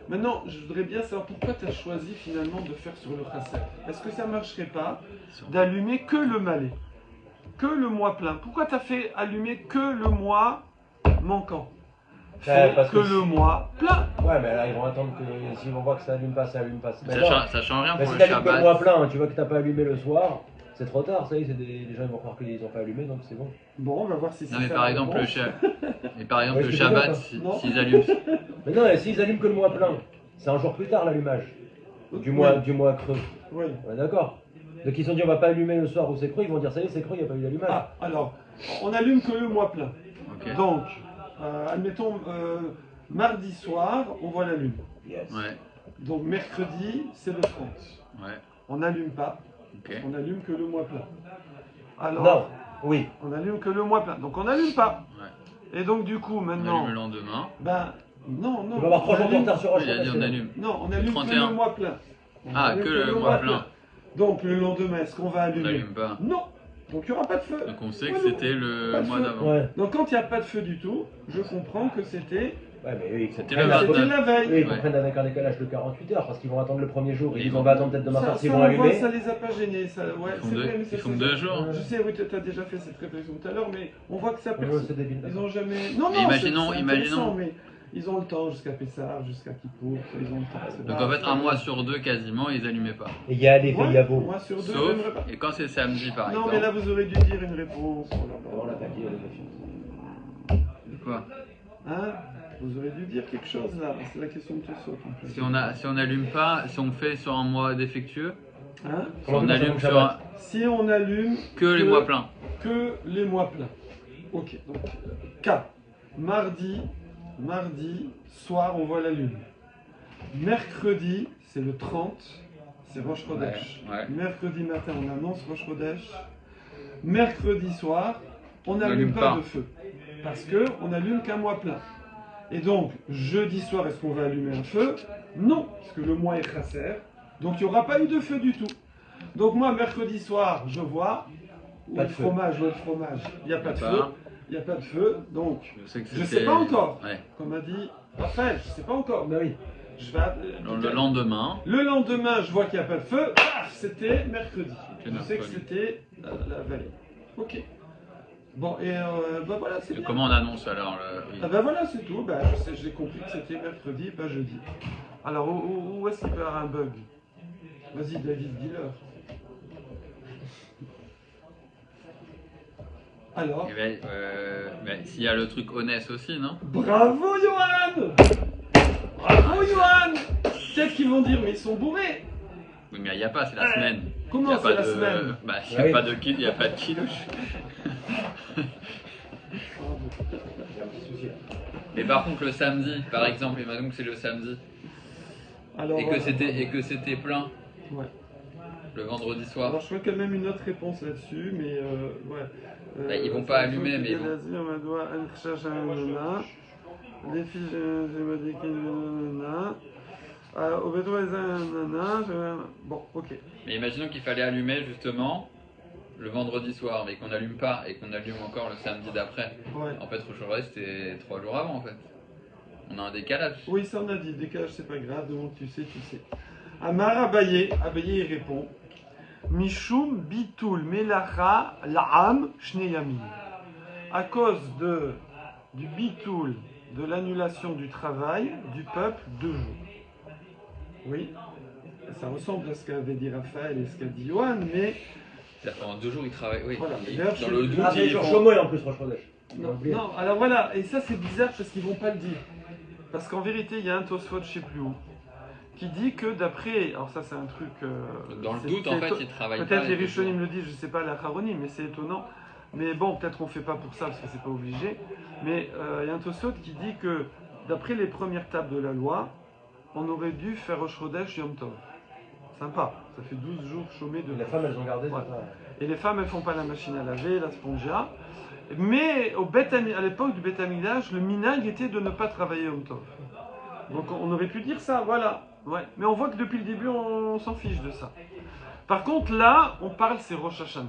S1: Maintenant, je voudrais bien savoir pourquoi tu as choisi finalement de faire sur le chasser. Est-ce que ça marcherait pas d'allumer que le malais, que le mois plein? Pourquoi tu as fait allumer que le mois manquant? Fais
S2: parce
S1: que
S2: que
S1: le mois plein.
S2: Ouais, mais là, ils vont attendre que s'ils vont voir que ça allume pas, ça allume pas.
S3: Ça,
S2: non.
S3: ça change rien
S2: Mais
S3: pour
S2: si
S3: le
S2: t'allumes que le
S3: Shabbat.
S2: mois plein, tu vois que t'as pas allumé le soir, c'est trop tard, ça y est, les gens ils vont croire qu'ils ont pas allumé, donc c'est bon.
S1: Bon, on va voir si c'est
S3: Non, mais
S1: ça
S3: par
S1: la
S3: exemple,
S1: réponse.
S2: Ouais,
S3: le
S2: je te
S3: Shabbat,
S2: dis
S1: Non.
S3: s'ils allument.
S2: Mais non, s'ils allument que le mois plein, c'est un jour plus tard l'allumage. Du mois creux.
S1: Oui.
S2: On est d'accord. Donc ils ont dit on va pas allumer le soir où c'est creux, ils vont dire ça y est, c'est creux, il n'y a pas eu d'allumage.
S1: Ah, alors, on allume que le mois plein.
S3: Ok.
S1: Donc, admettons, mardi soir, on voit la lune.
S2: Yes.
S3: Ouais,
S1: Donc, mercredi, c'est le 30.
S3: ouais,
S1: On n'allume pas,
S3: ok.
S1: on allume que le mois plein. Alors,
S2: Non, oui.
S1: on allume que le mois plein. Donc, on n'allume pas.
S3: Ouais.
S1: Et donc, du coup,
S3: On
S1: maintenant,
S3: allume le lendemain.
S1: ben, non,
S2: On va avoir 3 jours de retard sur
S3: Oui,
S2: Roche.
S3: il a dit on allume.
S1: Non, on allume que
S3: 31.
S1: le mois plein. On
S3: Ah,
S1: allume
S3: que le mois plein.
S1: Donc, le lendemain, est-ce qu'on va
S3: On
S1: allumer?
S3: n'allume pas.
S1: Non. Donc, il n'y aura pas de feu.
S3: Donc on sait
S1: Ouais,
S3: que
S1: non.
S3: c'était
S1: Pas
S3: le
S1: de
S3: mois
S1: feu.
S3: d'avant.
S2: Ouais.
S1: Donc, quand il n'y a pas de feu du tout, je comprends que c'était
S2: Ouais, mais eux, ils
S3: C'était
S2: comprennent
S3: le
S2: avec-
S3: 29.
S1: la veille.
S2: eux, ils
S3: Ouais.
S2: comprennent avec un décalage de 48 heures parce qu'ils vont attendre le premier jour. Ils
S3: Ils
S2: disent on
S3: vont-
S2: va attendre peut-être demain soir s'ils
S1: ça,
S2: vont
S1: on voit,
S2: allumer.
S1: ça les a pas gênés. Ça, ouais,
S3: Ils font
S1: c'est
S3: deux-
S1: vrai, mais ça,
S3: ils font
S1: c'est-
S3: 2 jours.
S1: Je sais, oui, tu as déjà fait cette réflexion tout à l'heure, mais on voit que ça
S2: Ouais,
S1: personne.
S2: c'est débile.
S1: Ils ont jamais. Non,
S3: Mais
S1: non,
S3: imaginons-
S1: c'est
S3: imaginons.
S1: intéressant, mais ils ont le temps jusqu'à Pessah, jusqu'à Kippour, ils ont le temps. c'est
S3: Donc
S1: pas-
S3: en fait, un mois sur 2 quasiment, ils allumaient pas.
S2: Et il y a les
S1: Ouais,
S2: il y a vous.
S1: moi sur deux,
S3: Sauf,
S1: j'aimerais pas.
S3: et quand c'est samedi par
S1: Non, mais là,
S3: exemple.
S1: vous aurez dû dire une réponse. Oh là là.
S2: On l'a pas dit, on l'a fait.
S3: Quoi
S1: Hein? Vous aurez dû dire quelque chose là. C'est la question de Tosot. en fait.
S3: Si on n'allume pas, si on fait sur un mois défectueux,
S1: Hein?
S3: si
S2: Comment
S3: on
S2: on fait
S3: allume
S2: sur
S3: sur
S2: Shabbat
S1: Si on allume
S3: que les mois pleins.
S1: que les mois pleins. Ok, donc K. Mardi soir, on voit la lune. Mercredi, c'est le 30, c'est Rosh Chodesh.
S3: Ouais, ouais.
S1: Mercredi matin, on annonce Rosh Chodesh. Mercredi soir, on n'allume
S3: n'allume
S1: pas
S3: pas.
S1: de feu. Parce qu'on n'allume qu'un mois plein. Et donc, jeudi soir, est-ce qu'on va allumer un feu? Non, parce que le mois est chasser. Donc, il n'y aura pas eu de feu du tout. Donc, moi, mercredi soir, je vois. Où
S2: Pas
S1: est
S2: de
S1: le
S2: feu.
S1: fromage, où est le fromage? Il n'y a pas de
S3: Pas.
S1: feu. Il n'y a pas de feu. Donc,
S3: Je sais que
S1: je
S3: c'était-
S1: sais pas encore.
S3: Ouais.
S1: comme a dit Raphaël, je ne sais pas encore.
S2: Bah oui.
S1: Je vais,
S3: Le lendemain,
S1: le lendemain, je vois qu'il n'y a pas de feu. Paf, c'était mercredi.
S3: C'était
S1: Je sais que
S3: mercredi.
S1: c'était la veille. Ok. Bon, et bah voilà, c'est bien.
S3: comment on annonce alors oui.
S1: Ah bah voilà, c'est tout. Bah, je sais, j'ai compris que c'était mercredi, pas jeudi. Alors, où est-ce qu'il peut y avoir un bug? Vas-y, David, dis-leur. Alors,
S3: Eh ben, s'il y a le truc honnête aussi, non?
S1: bravo, Johan! Bravo, Johan! Peut-être qu'ils vont dire, mais ils sont bourrés.
S3: Oui, mais il n'y a pas, c'est la semaine.
S1: Comment
S3: Y a
S1: c'est
S3: pas
S1: la
S3: de-
S1: semaine?
S3: Bah, il
S2: Ouais.
S3: n'y a pas de kilouche.
S1: Bravo.
S2: Il y a un petit souci là.
S3: Mais par contre, le samedi, par exemple, imaginons que c'est le samedi,
S1: Alors,
S3: et que c'était plein
S1: Ouais.
S3: le vendredi soir.
S1: Alors, je vois quand même une autre réponse là-dessus, mais ouais.
S3: Bah, ils vont pas allumer, mais ils vont-
S1: Les filles, j'ai pas dit au béton, bon, ok.
S3: Mais imaginons qu'il fallait allumer justement le vendredi soir, mais qu'on n'allume pas et qu'on allume encore le samedi d'après.
S1: Ouais.
S3: En fait, Rosh c'était 3 jours avant en fait. On a un décalage.
S1: Oui, ça on a dit, décalage c'est pas grave, donc tu sais, tu sais. Amar Abaye, Abaye il répond Mishum bitul melacha la'am shneyamin. À cause du bitul, de l'annulation du travail du peuple, 2 jours. Oui, ça ressemble à ce qu'avait dit Raphaël et ce qu'a dit Johan, mais
S3: C'est-à-dire pendant 2 jours, ils travaillent. Oui.
S1: Voilà.
S3: Ils-
S1: D'ailleurs,
S3: dans
S1: je-
S3: le doute,
S2: Ah, mais
S3: ils
S2: genre
S3: font-
S2: Chomo et en plus Roche Chodesh.
S1: non, non, alors voilà, et ça c'est bizarre parce qu'ils vont pas le dire. Parce qu'en vérité, il y a un Tosfot, je sais plus où, qui dit que d'après, alors ça c'est un truc...
S3: Dans le
S1: c'est-
S3: doute,
S1: c'est
S3: en fait,
S1: éto-
S3: ils travaillent pas.
S1: Peut-être les
S3: deux
S1: Rishonim
S3: jours.
S1: le disent, je sais pas la Haronim, mais c'est étonnant. Mais bon, peut-être on fait pas pour ça parce que c'est pas obligé. Mais il y a un Tosfot qui dit que d'après les premières tables de la loi, on aurait dû faire Rosh Chodesh Yom Tov. Sympa. Ça fait 12 jours chômés de
S2: Les femmes, elles ont gardé
S1: Ouais.
S2: ça.
S1: Et les femmes, elles font pas la machine à laver, la spongia. Mais à l'époque du Beth Amikdash, le minhag était de ne pas travailler Yom Tov. Donc on aurait pu dire ça, voilà. Ouais. Mais on voit que depuis le début, on s'en fiche de ça. Par contre, là, on parle, c'est Rosh Hashanah.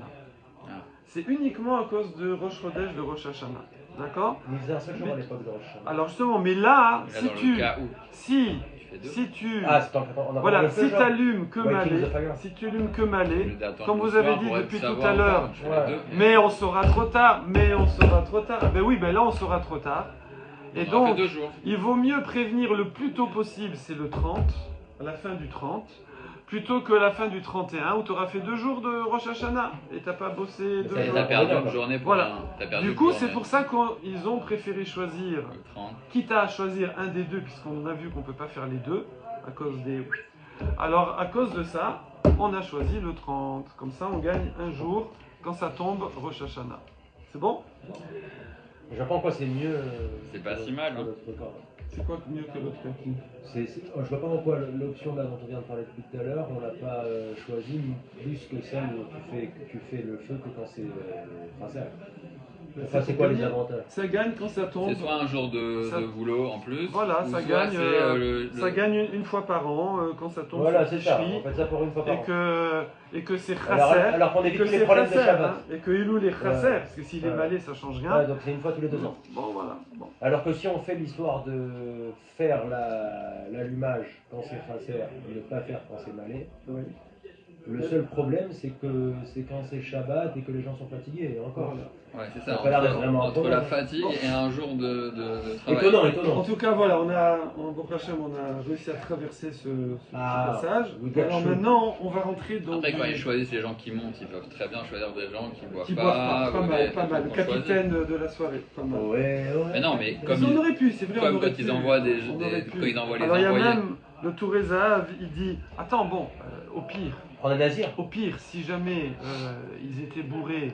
S3: Ah.
S1: C'est uniquement à cause de Rosh Chodesh, de Rosh Hashanah. D'accord?
S2: Ils faisaient un seul jour à l'époque de Rosh Hashanah.
S1: Alors justement, mais là,
S3: Là,
S1: si
S3: dans
S1: tu...
S3: le cas où
S1: Si,
S3: tu fais deux,
S1: si tu...
S2: Ah, c'est en on a
S1: Voilà,
S2: le feu,
S1: si
S2: genre
S1: tu allumes que
S2: Waking
S1: Malé,
S2: the Fire.
S1: si tu allumes que
S3: au
S1: Malé,
S3: lieu d'attendre
S1: comme
S3: le
S1: vous avez
S3: soir
S1: dit
S3: pour
S1: depuis
S3: savoir
S1: tout à l'heure,
S3: tu fais
S2: Ouais.
S3: les deux,
S1: mais on saura trop tard, Ah ben oui, ben là on saura trop tard. Et
S3: on aura fait
S1: donc,
S3: 2 jours.
S1: il vaut mieux prévenir le plus tôt possible, c'est le 30, à la fin du 30, plutôt que la fin du 31, où tu auras fait 2 jours de Rosh Hashanah, et t'as pas bossé 2
S2: ça,
S3: Et
S1: jours.
S3: t'as perdu
S2: Voilà.
S3: une journée pour
S1: Voilà.
S3: rien. T'as perdu
S1: Du
S3: une
S1: coup,
S3: journée.
S1: c'est pour ça qu'ils ont préféré choisir,
S3: Le 30.
S1: quitte à choisir un des deux, puisqu'on a vu qu'on peut pas faire les deux, à cause des... Alors, à cause de ça, on a choisi le 30. Comme ça, on gagne un jour quand ça tombe Rosh Hashanah. C'est bon?
S2: Je pense quoi, c'est mieux.
S3: C'est pas si mal, hein.
S1: C'est quoi mieux que l'autre coup?
S2: Je vois pas pourquoi l'option là dont on vient de parler depuis tout à l'heure, on l'a pas choisi plus que celle où tu fais le feu que quand c'est français. Enfin, c'est quoi les avantages?
S1: Ça gagne quand ça tombe.
S3: C'est soit un jour
S1: Ça-
S3: de boulot en plus,
S1: Voilà,
S3: ou
S1: ça
S3: soit
S1: gagne,
S3: c'est
S1: ça gagne une fois par an quand ça tombe
S2: Voilà,
S1: sur
S2: c'est ça.
S1: Tishri,
S2: On fait ça pour une fois par an.
S1: et que c'est
S2: Alors,
S1: chasser.
S2: alors qu'on
S1: Et
S2: évite
S1: que
S2: tous les
S1: c'est
S2: problèmes de
S1: chasser,
S2: Shabbat.
S1: hein, et que Elul est chasser,
S2: Ouais.
S1: parce que s'il est
S2: Ouais.
S1: malé, ça change
S2: Ouais,
S1: rien.
S2: donc c'est une fois tous les 2 ans.
S1: Bon, voilà. Bon.
S2: Alors que si on fait l'histoire de faire l'allumage quand c'est chasser et ne pas faire quand c'est malé,
S1: Oui.
S2: le seul problème c'est que c'est quand c'est Shabbat et que les gens sont fatigués. Et encore.
S3: Ouais, c'est
S2: Ça
S3: ça.
S2: a pas l'air d'être vraiment un
S3: Entre
S2: problème.
S3: la fatigue et un jour de travail.
S2: Étonnant,
S1: En
S2: étonnant.
S1: tout cas, voilà, on a réussi à traverser ce passage.
S2: we got
S1: Alors
S2: through.
S1: maintenant, on va rentrer dans.
S3: Après, quand ils choisissent les gens qui montent, ils peuvent très bien choisir des gens qui boivent
S1: Qui boivent pas
S3: ou
S1: mal,
S3: des-
S1: pas mal. Le
S3: qu'on choisit.
S1: capitaine de la soirée, pas mal.
S2: Ouais.
S3: Mais non, mais comme
S1: on
S3: ils,
S1: aurait pu, c'est vrai.
S3: comme
S1: on aurait
S3: quand ils
S1: pu.
S3: envoient
S1: On aurait pu.
S3: quand ils envoient les
S1: Alors il y a
S3: envoyés.
S1: même le Tourézav, il dit attends, bon,
S2: On est nazir.
S1: au pire, si jamais ils étaient bourrés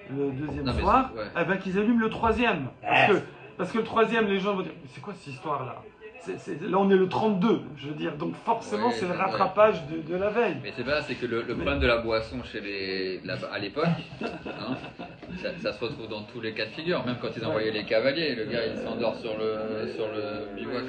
S1: le deuxième
S3: Non, mais
S1: soir,
S3: c'est- ouais.
S1: eh ben qu'ils allument le troisième. Parce que le troisième, les gens vont dire c'est quoi cette histoire-là? Là, on est le 32, je veux dire, donc forcément,
S3: Ouais,
S1: c'est le
S3: c'est vrai.
S1: rattrapage de la veille.
S3: Mais c'est pas, c'est que le problème de la boisson à l'époque, hein, ça se retrouve dans tous les cas de figure. Même quand ils envoyaient les cavaliers, le gars il s'endort sur le bivouac.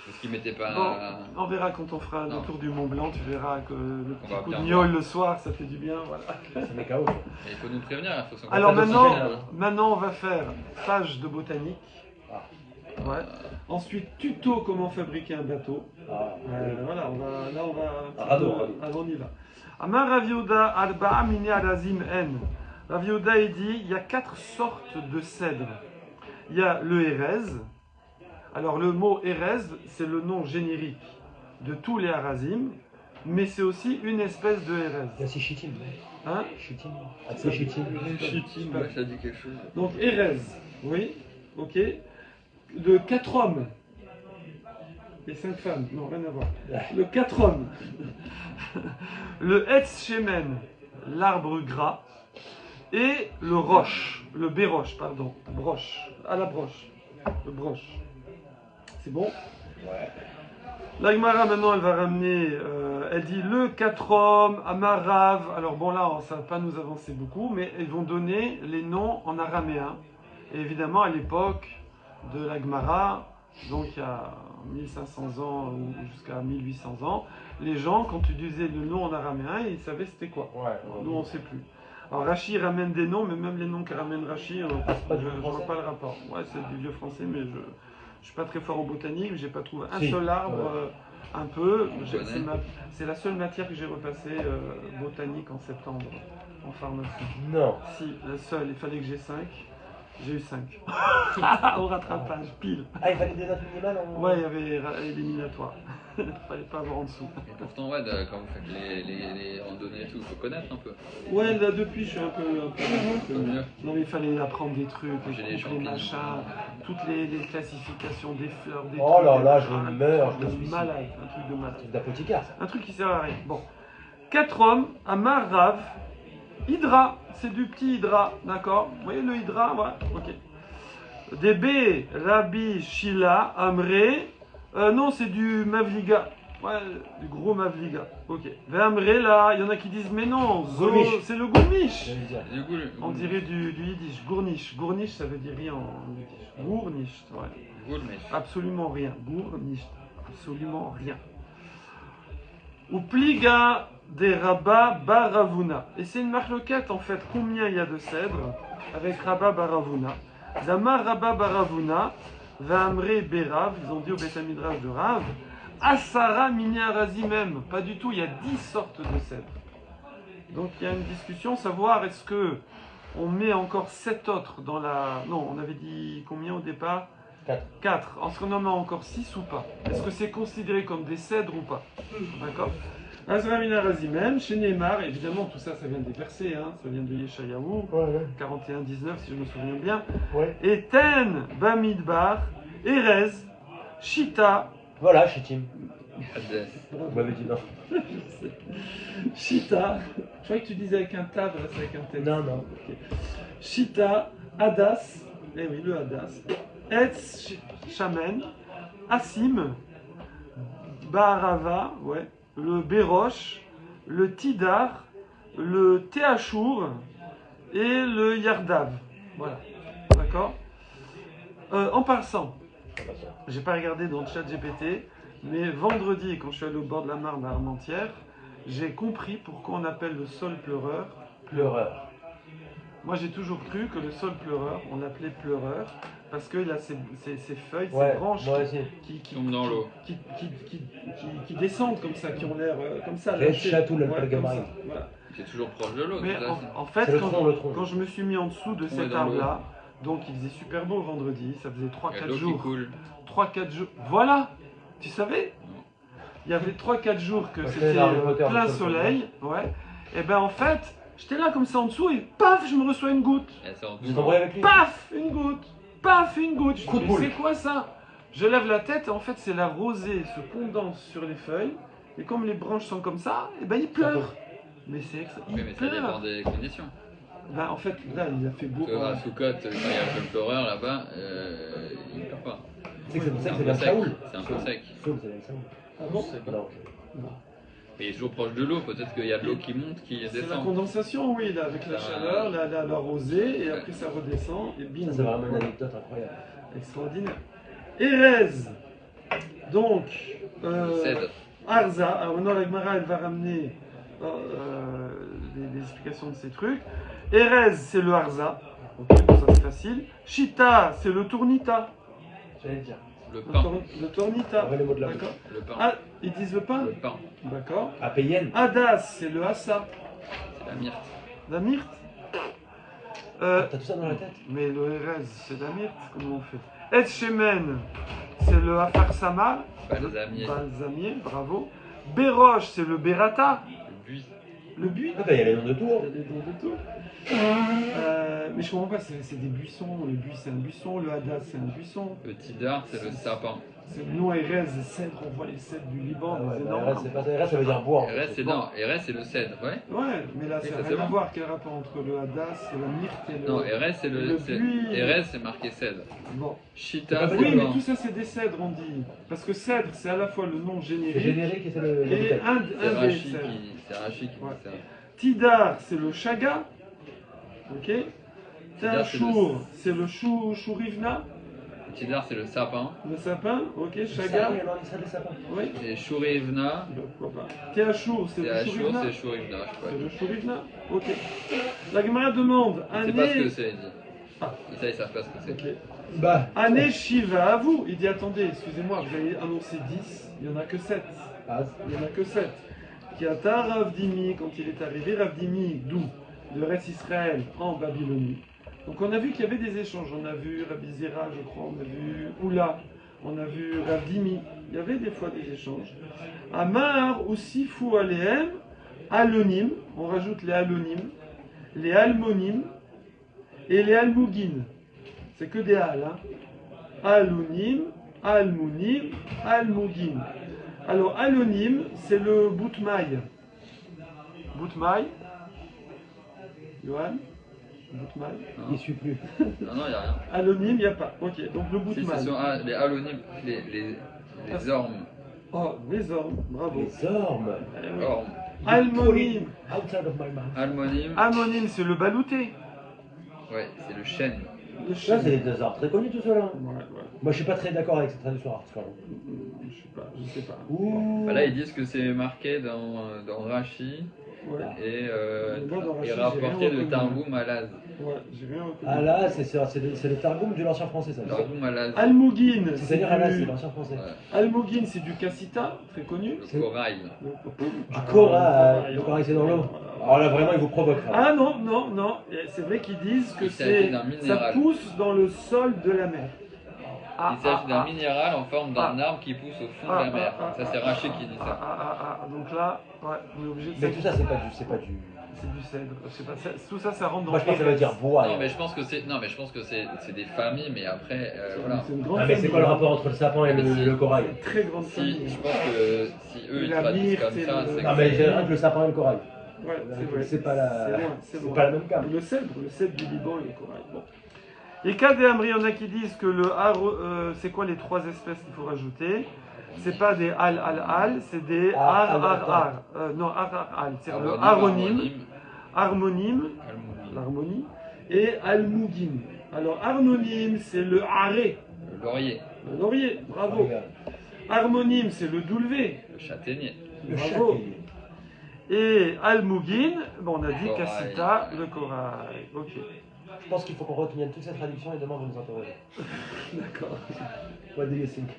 S3: Parce qu'il mettait pas.
S1: Bon, on verra quand on fera le
S3: Non.
S1: tour du Mont Blanc, tu verras que le
S3: On
S1: petit
S3: va
S1: coup de
S3: bien
S1: gnôle
S3: voir.
S1: le soir, ça fait du bien. Voilà.
S2: C'est mes chaos.
S3: Mais il faut nous prévenir, il faut s'en
S1: Alors
S2: pas
S1: maintenant,
S2: d'oxygène, là.
S1: maintenant, on va faire page de botanique.
S2: Ah.
S1: Ouais. Ensuite, tuto comment fabriquer un bateau.
S2: Ah,
S1: Voilà, on va.
S2: Radeau.
S1: Alors on y va. Amar Rav Yehuda Arba'a Mine Arazim En. Rav Yehuda, il dit il y a 4 sortes de cèdres. Il y a le Erez. Alors le mot Erez, c'est le nom générique de tous les Arazim, mais c'est aussi une espèce de Erez.
S2: là, c'est Chitim.
S1: Hein?
S2: Chitim. Ah, c'est Chitim.
S1: Chitim.
S3: Ouais, ça dit quelque chose.
S1: Donc Erez, oui, ok. De 4 hommes. Et 5 femmes, non, rien à voir. Le 4 hommes. Le Etz Shemen, l'arbre gras. Et le roche, le béroche, pardon. Broche, à la broche. Le broche. C'est bon?
S2: Ouais.
S1: La Gemara maintenant elle va ramener, elle dit le 4 hommes, Amarav. Alors bon là ça va pas nous avancer beaucoup, mais ils vont donner les noms en araméen. Et évidemment à l'époque de la Gemara, donc il y a 1500 ans ou jusqu'à 1800 ans, les gens quand tu disais le nom en araméen, ils savaient c'était quoi.
S2: Ouais.
S1: Nous on sait plus. Alors Rachi ramène des noms, mais même les noms que ramène Rachi,
S2: c'est pas du
S1: je
S2: vieux
S1: vois
S2: français
S1: pas le rapport. Ouais c'est du vieux français, mais je suis pas très fort en botanique, j'ai pas trouvé un
S2: Si.
S1: seul arbre,
S2: Ouais.
S1: un peu.
S3: On
S1: C'est
S3: connaît.
S1: c'est la seule matière que j'ai repassée botanique en septembre en pharmacie.
S2: Non.
S1: Si, la seule, il fallait que j'ai 5. J'ai eu 5. Au rattrapage, pile.
S2: Ah, il fallait des notes minimales en...
S1: Ouais, il y avait éliminatoire. Il fallait pas avoir en dessous.
S3: Et pourtant, ouais, quand vous faites les randonnées et tout, il faut connaître un peu.
S1: Ouais, là depuis, je suis un peu
S3: mieux.
S1: Non, mais il fallait apprendre des trucs,
S3: J'ai
S1: les
S3: les
S1: groupes, les
S3: champignons.
S1: machins, toutes les classifications des fleurs, des
S2: Oh
S1: trucs.
S2: là
S1: des
S2: là,
S1: machins.
S2: je meurs, je me
S1: Un truc
S2: suis
S1: de malade, un truc de malade.
S2: C'est d'apothicaire, ça.
S1: Un truc qui sert à rien. Bon. 4 hommes, Amar Rav, Hydra, c'est du petit Hydra, d'accord? Vous voyez le Hydra, voilà, ok. DB, Rabbi, Shila, Amré, non, c'est du Mavliga. Ouais, du gros Mavliga. Ok. Ve'amre là, il y en a qui disent mais non,
S2: Gournish.
S1: c'est le gournish.
S2: J'allais dire.
S3: Du coup,
S1: On dirait du yiddish. Gournish. Gournish, ça veut dire rien en yiddish. Gournish, ouais.
S3: Gournish.
S1: Absolument rien. Gournish. Absolument rien. Ou pliga des Rabba Baravuna. Et c'est une marloquette en fait. Combien il y a de cèdres avec Rabba Baravuna? Zama Rabba Baravuna, Vamre Berav, ils ont dit au Beth Midrash de Rav, Asara Mini Arazi même. Pas du tout, il y a 10 sortes de cèdres. Donc il y a une discussion, savoir est-ce que on met encore 7 autres dans la. Non, on avait dit combien au départ? 4. Est-ce qu'on en met encore 6 ou pas? Est-ce que c'est considéré comme des cèdres ou pas? D'accord. Azra Mina Razimem, chez Neymar, évidemment tout ça, ça vient des versets, hein, ça vient de Yeshayahu, 41-19 si je me souviens bien.
S2: Ouais.
S1: Et Ten, Bamidbar, Erez, Shita,
S2: Voilà, Chitim.
S3: Hades.
S2: Vous m'avez dit non.
S1: Shita, je croyais que tu disais avec un tab, là c'est avec un Ten.
S2: Non, non.
S1: Ok. Shita, Hadas, eh oui, le Hadas, Etz Shamen, Asim, Barava, ouais, le Béroche, le Tidar, le Théachour et le Yardav. Voilà, d'accord. En passant, j'ai pas regardé dans le chat GPT, mais vendredi, quand je suis allé au bord de la Marne à Armentières, j'ai compris pourquoi on appelle le sol pleureur.
S2: Pleureur.
S1: Moi, j'ai toujours cru que le sol pleureur, on l'appelait pleureur, parce qu'il a ses feuilles,
S2: Ouais,
S1: ses branches
S2: moi aussi.
S1: qui
S3: Tombe dans l'eau.
S1: qui descendent comme ça, qui ont l'air comme ça.
S2: Les
S1: lâchées.
S2: chatous, le
S1: Ouais, comme
S2: Palgamari.
S1: ça, voilà.
S3: C'est toujours proche de l'eau.
S1: Mais
S3: tout ça,
S1: en fait,
S2: C'est le tronc, le tronc.
S1: quand je me suis mis en dessous de
S3: Ouais,
S1: cet
S3: dans l'eau.
S1: arbre-là, donc il faisait super beau vendredi, ça faisait
S3: Il y a
S1: 3-4
S3: de l'eau qui
S1: jours.
S3: coule.
S1: 3-4 jours. Voilà. Tu savais? Il y avait 3-4 jours que
S2: Parce que
S1: c'était
S2: dans Harry Potter,
S1: plein
S2: le sol
S1: soleil. Ouais. Et ben en fait, j'étais là comme ça en dessous et paf, je me reçois une goutte.
S3: Elle sort
S2: Vous êtes embrouillé avec lui?
S1: Paf, une goutte. Paf, une goutte. Je
S2: Coup de
S1: dis, mais
S2: boule.
S1: c'est quoi ça? Je lève la tête et en fait, c'est la rosée se condense sur les feuilles. Et comme les branches sont comme ça, et ben il pleure. Mais c'est
S3: Oui, mais ça dépend des conditions.
S1: Ben, en fait, là, il a fait beau.
S3: Parce que à Soukot, quand il y a un peu le pleureur là-bas, il ne pleure pas.
S2: C'est que c'est pour ça que
S3: un
S2: c'est
S3: peu
S2: bien
S3: sec.
S2: Saoul.
S3: C'est un peu sec.
S2: Saoul, c'est bien Saoul.
S1: Ah bon?
S2: Non.
S3: Mais il est toujours proche de l'eau. Peut-être qu'il y a de l'eau qui monte, qui
S1: C'est la
S3: descend.
S1: condensation, oui, là, avec la chaleur, la rosée, et après ça redescend, et bim.
S2: Ça, c'est vraiment une anecdote incroyable.
S1: Extraordinaire. Erez. Donc,
S3: Cèdre.
S1: Arza. Alors maintenant, la Gemara, elle va ramener des explications de ces trucs. Erez, c'est le Arza. Ok, bon, ça c'est facile. Shita, c'est le Tournita.
S2: J'allais dire.
S3: Le pain.
S1: Le Tournita.
S2: Après les mots de la
S1: D'accord.
S3: Le pain.
S1: Ah, ils disent le pain.
S3: Le pain.
S1: D'accord.
S2: À Payen.
S1: Hadas, c'est le Hassa.
S3: C'est la myrte.
S1: La myrte.
S2: T'as tout ça dans la tête?
S1: Mais le Erez, c'est la myrte. Comment on fait? Shemen, c'est le Afarsama.
S3: Balsamier.
S1: Balsamier, bravo. Béroche, c'est le Berata.
S3: Le buis.
S1: Le buis.
S2: Ah, bah, il y a les noms de tout.
S1: Il y a des noms de tout. Mais je comprends pas, c'est des buissons. Le buis, c'est un buisson. Le Hadas, c'est un buisson.
S3: Le tidar, c'est le sapin.
S1: C'est le nom Erez, cèdre. On voit les cèdres du Liban,
S2: Ah ouais,
S1: des
S2: bah,
S1: énormes.
S2: RS, c'est pas ça. RS, ça veut dire bois. en fait.
S3: RS, c'est
S1: bon.
S3: non. RS, c'est le cèdre, ouais.
S1: Ouais, mais là,
S3: Oui,
S1: ça
S3: ça,
S1: n'a
S3: c'est
S1: rien à
S3: bon.
S1: voir. Quel rapport entre le Hadas et la myrte et le.
S3: Non, RS, c'est
S1: le
S3: le.
S1: buis.
S3: RS, c'est marqué cèdre.
S1: Bon.
S3: Chita, c'est
S1: Oui,
S3: le
S1: mais
S3: pain.
S1: tout ça, c'est des cèdres, on dit. Parce que cèdre, c'est à la fois le nom
S2: C'est
S1: générique
S2: générique et c'est le.
S1: et
S2: le
S1: un
S3: C'est
S1: des
S3: Rachi
S1: cèdres.
S3: qui
S1: Ouais.
S3: dit ça.
S1: Tidar, c'est le chaga. Ok.
S3: Tidar, c'est le-
S1: Tachour, c'est le chourivna,
S3: Tidar, c'est le sapin.
S1: le sapin. Ok,
S2: Ça,
S1: chaga.
S2: oui, alors, il serait des sapins.
S1: Oui.
S3: Et Chourivna,
S1: Pourquoi pas. Théachour, c'est
S3: c'est
S1: le
S3: Achour,
S1: chourivna.
S3: c'est Chourivna, je sais
S1: C'est
S3: pas.
S1: le chourivna. Ok. La Gemara demande.
S3: Je sais pas ce que
S1: Année.
S3: c'est, il dit.
S1: Ah.
S3: Et ça, ils savent pas ce que c'est.
S1: Ok.
S2: Bah.
S1: Année Shiva à vous. Il dit attendez, excusez-moi, vous avez annoncé 10, il n'y en a que 7.
S2: Ah,
S1: Il n'y en a que 7. Kiata Ravdimi, quand il est arrivé, Ravdimi, d'où? De Rest Israël en Babylonie. Donc on a vu qu'il y avait des échanges. On a vu Rabbi Zera, je crois, on a vu Oula, on a vu Ravdimi. Il y avait des fois des échanges. Amar aussi Fou Alehem, Alonim, on rajoute les Alonim, les Almonim et les Almougin. C'est que des Al, hein. Alonim, Almonim, Almougin. Alors, Alonim, c'est le Boutmaï. Boutmaï. Johan Boutmaï.
S2: il suit plus.
S3: Non, non, il n'y a rien.
S1: Alonim, il n'y a pas. Ok, donc le
S3: Si,
S1: Boutmaï.
S3: c'est sur les halonymes, les ormes.
S1: Oh, les ormes, bravo.
S2: Les ormes.
S3: Or,
S1: Almonim.
S2: Outside of my mouth.
S3: Almonim,
S1: Almonim, c'est le balouté.
S3: ouais, c'est le chêne.
S1: Le
S2: Ça,
S1: chêne.
S2: c'est des arbres très connus tout cela.
S1: Ouais, ouais.
S2: Moi, je suis pas très d'accord avec cette traduction hardcore.
S1: Je sais pas.
S2: Ouh.
S3: Bah là, ils disent que c'est marqué dans Rashi
S1: Ouais,
S3: et
S1: Moi, dans Rashi, j'ai
S3: rapporté
S1: rien
S3: de
S1: reconnu.
S3: Targum Alaz.
S1: ouais, j'ai rien reconnu.
S2: Ah là, c'est le Targum de l'ancien français, ça.
S3: Targum Alaz,
S1: Almougin,
S2: C'est-à-dire, ah là, c'est
S1: du...
S2: l'ancien français.
S3: ouais,
S1: Almougin, c'est du cassita, très connu.
S3: le corail.
S2: Du corail, le corail, c'est dans l'eau. Alors là, vraiment, il vous provoque. là.
S1: Ah non, non, non, c'est vrai qu'ils disent que
S3: Il s'agit d'un
S1: ça
S3: minéral.
S1: pousse dans le sol de la mer.
S3: Il s'agit d'un minéral en forme d'un arbre qui pousse au fond de la mer. Ça, c'est Rashi qui dit ça.
S1: Donc là, ouais, on est obligé de...
S2: Mais tout ça, c'est pas du.
S1: C'est du cèdre, je sais pas, tout ça, ça rentre dans
S2: Moi, je pense que ça veut dire bois.
S3: Non, mais je pense que c'est des familles, mais après, voilà.
S1: C'est une grande
S2: Ah, mais c'est quoi le
S1: famille,
S2: rapport entre le sapin et le corail?
S1: hein. Très grande
S3: Si,
S1: famille.
S3: je pense que si eux ils
S1: La
S3: traduisent
S1: myrte,
S3: comme
S1: c'est
S3: ça,
S1: le-
S3: c'est
S2: Non,
S3: que
S2: mais j'ai rien que le sapin et le corail.
S1: Ouais, c'est vrai.
S2: C'est pas la.
S1: C'est loin, c'est
S2: C'est
S1: loin.
S2: pas la même gamme.
S1: Le cèdre du Liban et le corail. Bon. Et Kad et Amri, il y en a qui disent que le c'est quoi les trois espèces qu'il faut rajouter? C'est pas des al, c'est des ar. Non, ar. C'est le aronim, harmonim, l'harmonie, et almougin. Alors, harmonim, c'est le aré,
S3: le laurier,
S1: le laurier, bravo. Harmonim, c'est le doulevé,
S3: le châtaignier.
S2: Le
S1: bravo.
S2: châtaignier.
S1: Et almougin, bon, on a dit
S3: Corail.
S1: cassita, le corail. Ok,
S2: Je pense qu'il faut qu'on retienne toutes ces traductions et demain on va nous interroger.
S1: d'accord.
S2: What do you think?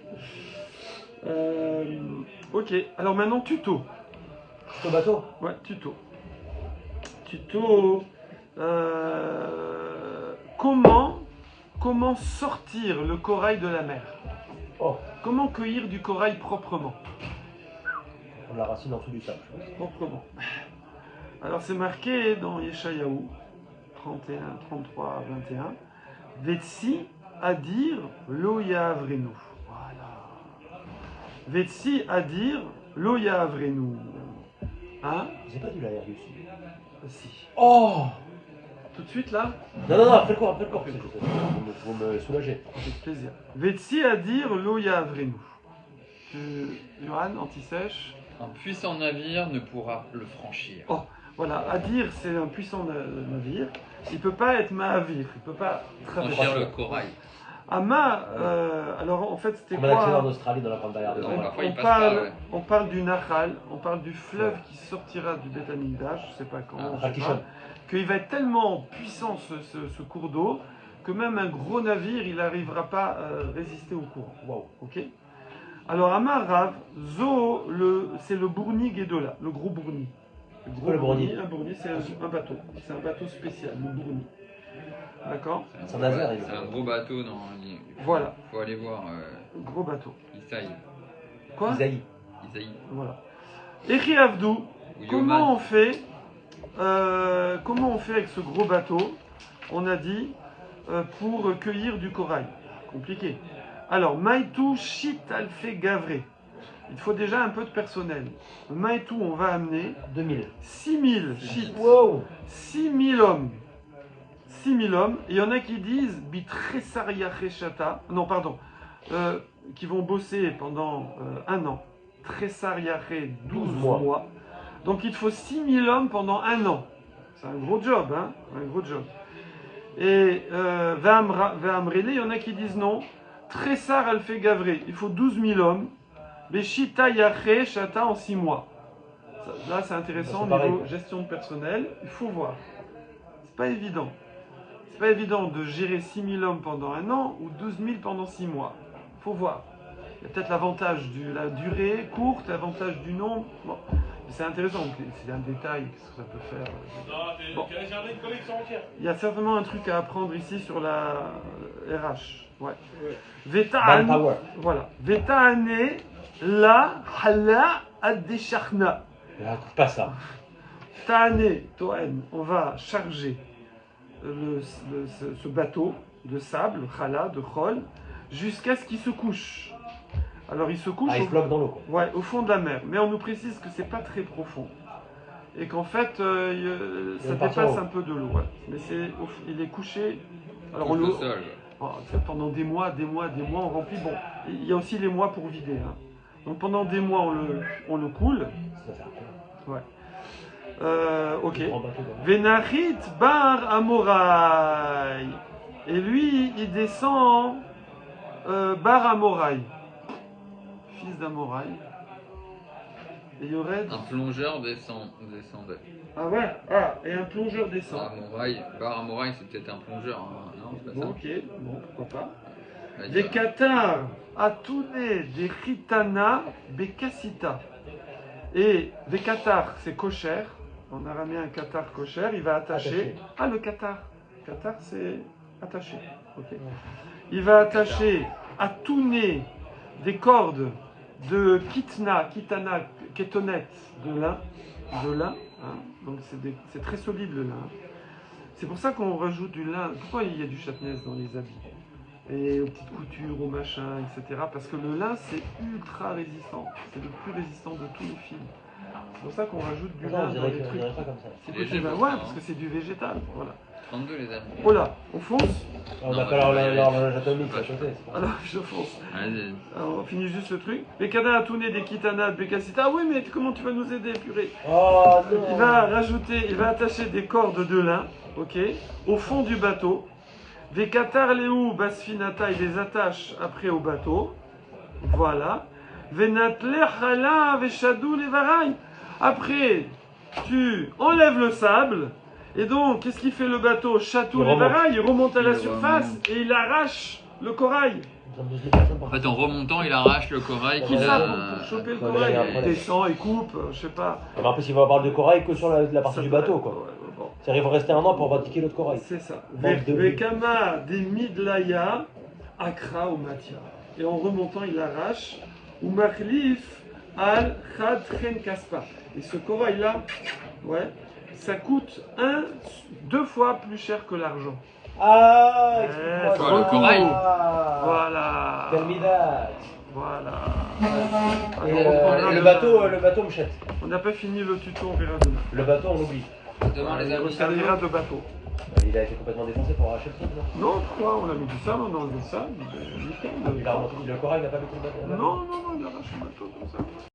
S1: Ok, alors maintenant tuto.
S2: Au bateau?
S1: Ouais, tuto. Tuto. Comment sortir le corail de la mer?
S2: Oh,
S1: Comment cueillir du corail proprement?
S2: on la racine en dessous du sable, je pense.
S1: Proprement. Alors c'est marqué dans Yeshayahu 31, 33 à 21. Vetsi à dire lo yavrenu. Voilà. Vetsi à dire lo yavrenu. Hein?
S2: J'ai pas dû la ici.
S1: Si.
S2: Oh!
S1: Tout de suite là?
S2: Non, après le cours. Vous me soulagez.
S1: Avec plaisir. Vetsi à dire lo yavrenu. Johan, anti-sèche.
S3: Un puissant navire ne pourra le franchir.
S1: Oh, voilà, Adir, c'est un puissant navire. Il peut pas être Mahavir, il peut pas
S3: Franchir
S1: traverser.
S3: le corail.
S1: Alors en fait, c'était
S2: Comme un accident en
S1: quoi?
S2: Australie dans la grande barrière de
S3: Non,
S2: Noël.
S3: parfois, il passe pas, ouais.
S1: On parle du Nahal, on parle du fleuve qui sortira du Beth Amikdash, je sais pas comment, je sais
S2: Rakishon.
S1: pas, qu'il va être tellement puissant ce cours d'eau que même un gros navire, il n'arrivera pas à résister au courant.
S2: Waouh.
S1: Ok. Alors Amar Rav, c'est le Bourni Gedola, le gros Bourni.
S2: C'est quoi le Bourni?
S1: Un Bourni, c'est un bateau. C'est un bateau spécial, le Bourni. D'accord?
S2: C'est un laser, il
S3: C'est un gros bateau dans.
S1: Voilà,
S3: Faut aller voir
S1: gros bateau.
S3: Isaïe.
S1: Quoi?
S2: Isaïe.
S3: Isaïe.
S1: Voilà. Echi Avdou,
S3: Ou
S1: comment
S3: Yoman.
S1: on fait avec ce gros bateau? On a dit pour cueillir du corail. Compliqué. Alors, Maïtou Shit Alfé Gavré. Il faut déjà un peu de personnel. Maïtou, on va amener
S2: 2000.
S1: 6000 shit.
S2: Wow.
S1: 6000 hommes. 6000 hommes. Et il y en a qui disent Bitresaria Rechata. Non, pardon. Qui vont bosser pendant un an. Tresaria 12 mois. Donc il te faut 6000 hommes pendant un an. C'est un gros job, hein. Un gros job. Et Ve'amrele, il y en a qui disent non. Tressar Alfé Gavré. Il faut 12 000 hommes. Mais Shita Yaché Chata en 6 mois. Là, c'est intéressant au
S2: C'est pareil,
S1: niveau
S2: quoi.
S1: gestion de personnel. Il faut voir. C'est pas évident. C'est pas évident de gérer 6 000 hommes pendant un an ou 12 000 pendant 6 mois. Il faut voir. Il y a peut-être l'avantage de la durée courte, l'avantage du nombre. Bon. Mais c'est intéressant. C'est un détail. Qu'est-ce que ça peut faire? Bon. Il y a certainement un truc à apprendre ici sur la RH. Ouais. Veta
S2: Manpower.
S1: voilà. Vetaane la hala ad-desharna.
S2: Pas ça.
S1: Taane, Toen, on va charger ce bateau de sable, chala, de chol, jusqu'à ce qu'il se couche. Alors il se couche
S2: Ah, il se bloque dans l'eau, quoi.
S1: ouais, au fond de la mer, mais on nous précise que c'est pas très profond. Et qu'en fait, ça
S2: une partie en
S1: dépasse
S2: haut.
S1: un peu de l'eau. Ouais. Mais il est couché. Alors on
S3: Touche le
S1: le,
S3: sol.
S1: oh, pendant des mois, on remplit. Bon, il y a aussi les mois pour vider. Hein. Donc pendant des mois, on le coule.
S2: Ça sert à quoi?
S1: Ouais. Ok.
S2: Grand bateau, quoi.
S1: Venachit bar Amorai. Et lui, il descend bar Amorai. Fils d'Amorai. Et Yored.
S3: Un plongeur descendait.
S1: Ah ouais. Ah, et un plongeur descend.
S3: Bar Amorai, c'est peut-être un plongeur, hein. Non, c'est pas
S1: Bon,
S3: ça.
S1: ok. Bon, pourquoi pas.
S3: Vas-y,
S1: Des
S3: va.
S1: Qatar, Atouné, des Ritana, Bekasita. Et des Qatar, c'est kosher. En araméen, un Qatar kosher, il va attacher.
S2: Attaché.
S1: Ah, le Qatar. Qatar, c'est attaché. Ok. Il va attacher Atouné, des cordes de kitana, kétonette, de lin. Hein. Donc c'est très solide le lin. C'est pour ça qu'on rajoute du lin. Pourquoi il y a du chatnez dans les habits? Et aux petites coutures, aux machins, etc. Parce que le lin, c'est ultra résistant. C'est le plus résistant de tous les fils. C'est pour ça qu'on rajoute du
S2: Non,
S1: lin
S2: on
S1: dans
S2: dirait
S1: les
S2: que- on
S1: trucs.
S2: dirait pas comme ça.
S1: C'est
S3: Léger,
S1: possible.
S3: pour
S1: Ouais,
S3: ça,
S1: parce
S3: hein.
S1: que c'est du végétal. Voilà.
S3: 32 les amis.
S1: Oh là, on fonce.
S2: On
S3: Non,
S2: n'a
S3: on
S2: pas
S3: va
S2: l'horloge atomique à côté. c'est pas grave.
S1: Alors, je fonce.
S3: Vas-y.
S1: Alors, on finit juste le truc. Bekana Atouné, des kitana, Bekasita. Ah oui, mais comment tu vas nous aider, purée?
S2: Oh
S1: Il
S2: non!
S1: va rajouter, il va attacher des cordes de lin, ok, au fond du bateau. Des Qatar Léou, Basfinata, il les attache après au bateau. Voilà. Venatler Chala, Veshadou, les varailles. Après, tu enlèves le sable. Et donc, qu'est-ce qu'il fait le bateau? Chatou,
S2: Il
S1: les
S2: remonte.
S1: varailles, il remonte à la
S3: Il
S1: surface
S3: remonte.
S1: et il arrache le corail.
S2: Ils ont 12 000 personnes pour
S3: En fait, en remontant, il arrache le corail
S1: Pour
S3: qu'il
S1: ça,
S3: a.
S1: pour choper le
S2: Ouais,
S1: corail.
S2: il y a un
S1: Il
S2: problème.
S1: descend, il coupe, je sais pas.
S2: Mais en plus, il va avoir de corail que sur la partie
S1: Ça
S2: du
S1: peut-
S2: bateau, quoi.
S1: ouais, bon.
S2: C'est-à-dire, il faut rester un an pour pratiquer l'autre corail.
S1: C'est ça.
S2: Bande de
S1: Vekama des Midlaya, Akra ou Matia. Et en remontant, il arrache. Ou Machlif al Khadren Kaspa. Et ce corail-là, ouais, ça coûte 2 fois plus cher que l'argent.
S2: Ah!
S1: Ouais,
S2: explique-moi
S3: le
S2: ça.
S3: corail.
S1: Voilà.
S2: Tell me that.
S1: Voilà.
S2: Et
S1: Alors, on prendra
S2: le bateau me chète.
S1: On n'a pas fini le tuto, on verra demain.
S2: Le bateau, on oublie.
S3: Devant les
S1: Il
S3: amis.
S1: servira de bateau.
S2: Il a été complètement défoncé pour arracher le truc, non?
S1: Non, pourquoi? On a mis du sable, on a enlevé ça. Nickel.
S2: Le corail n'a pas mis tout le bateau.
S1: Non, il arrache le bateau comme ça.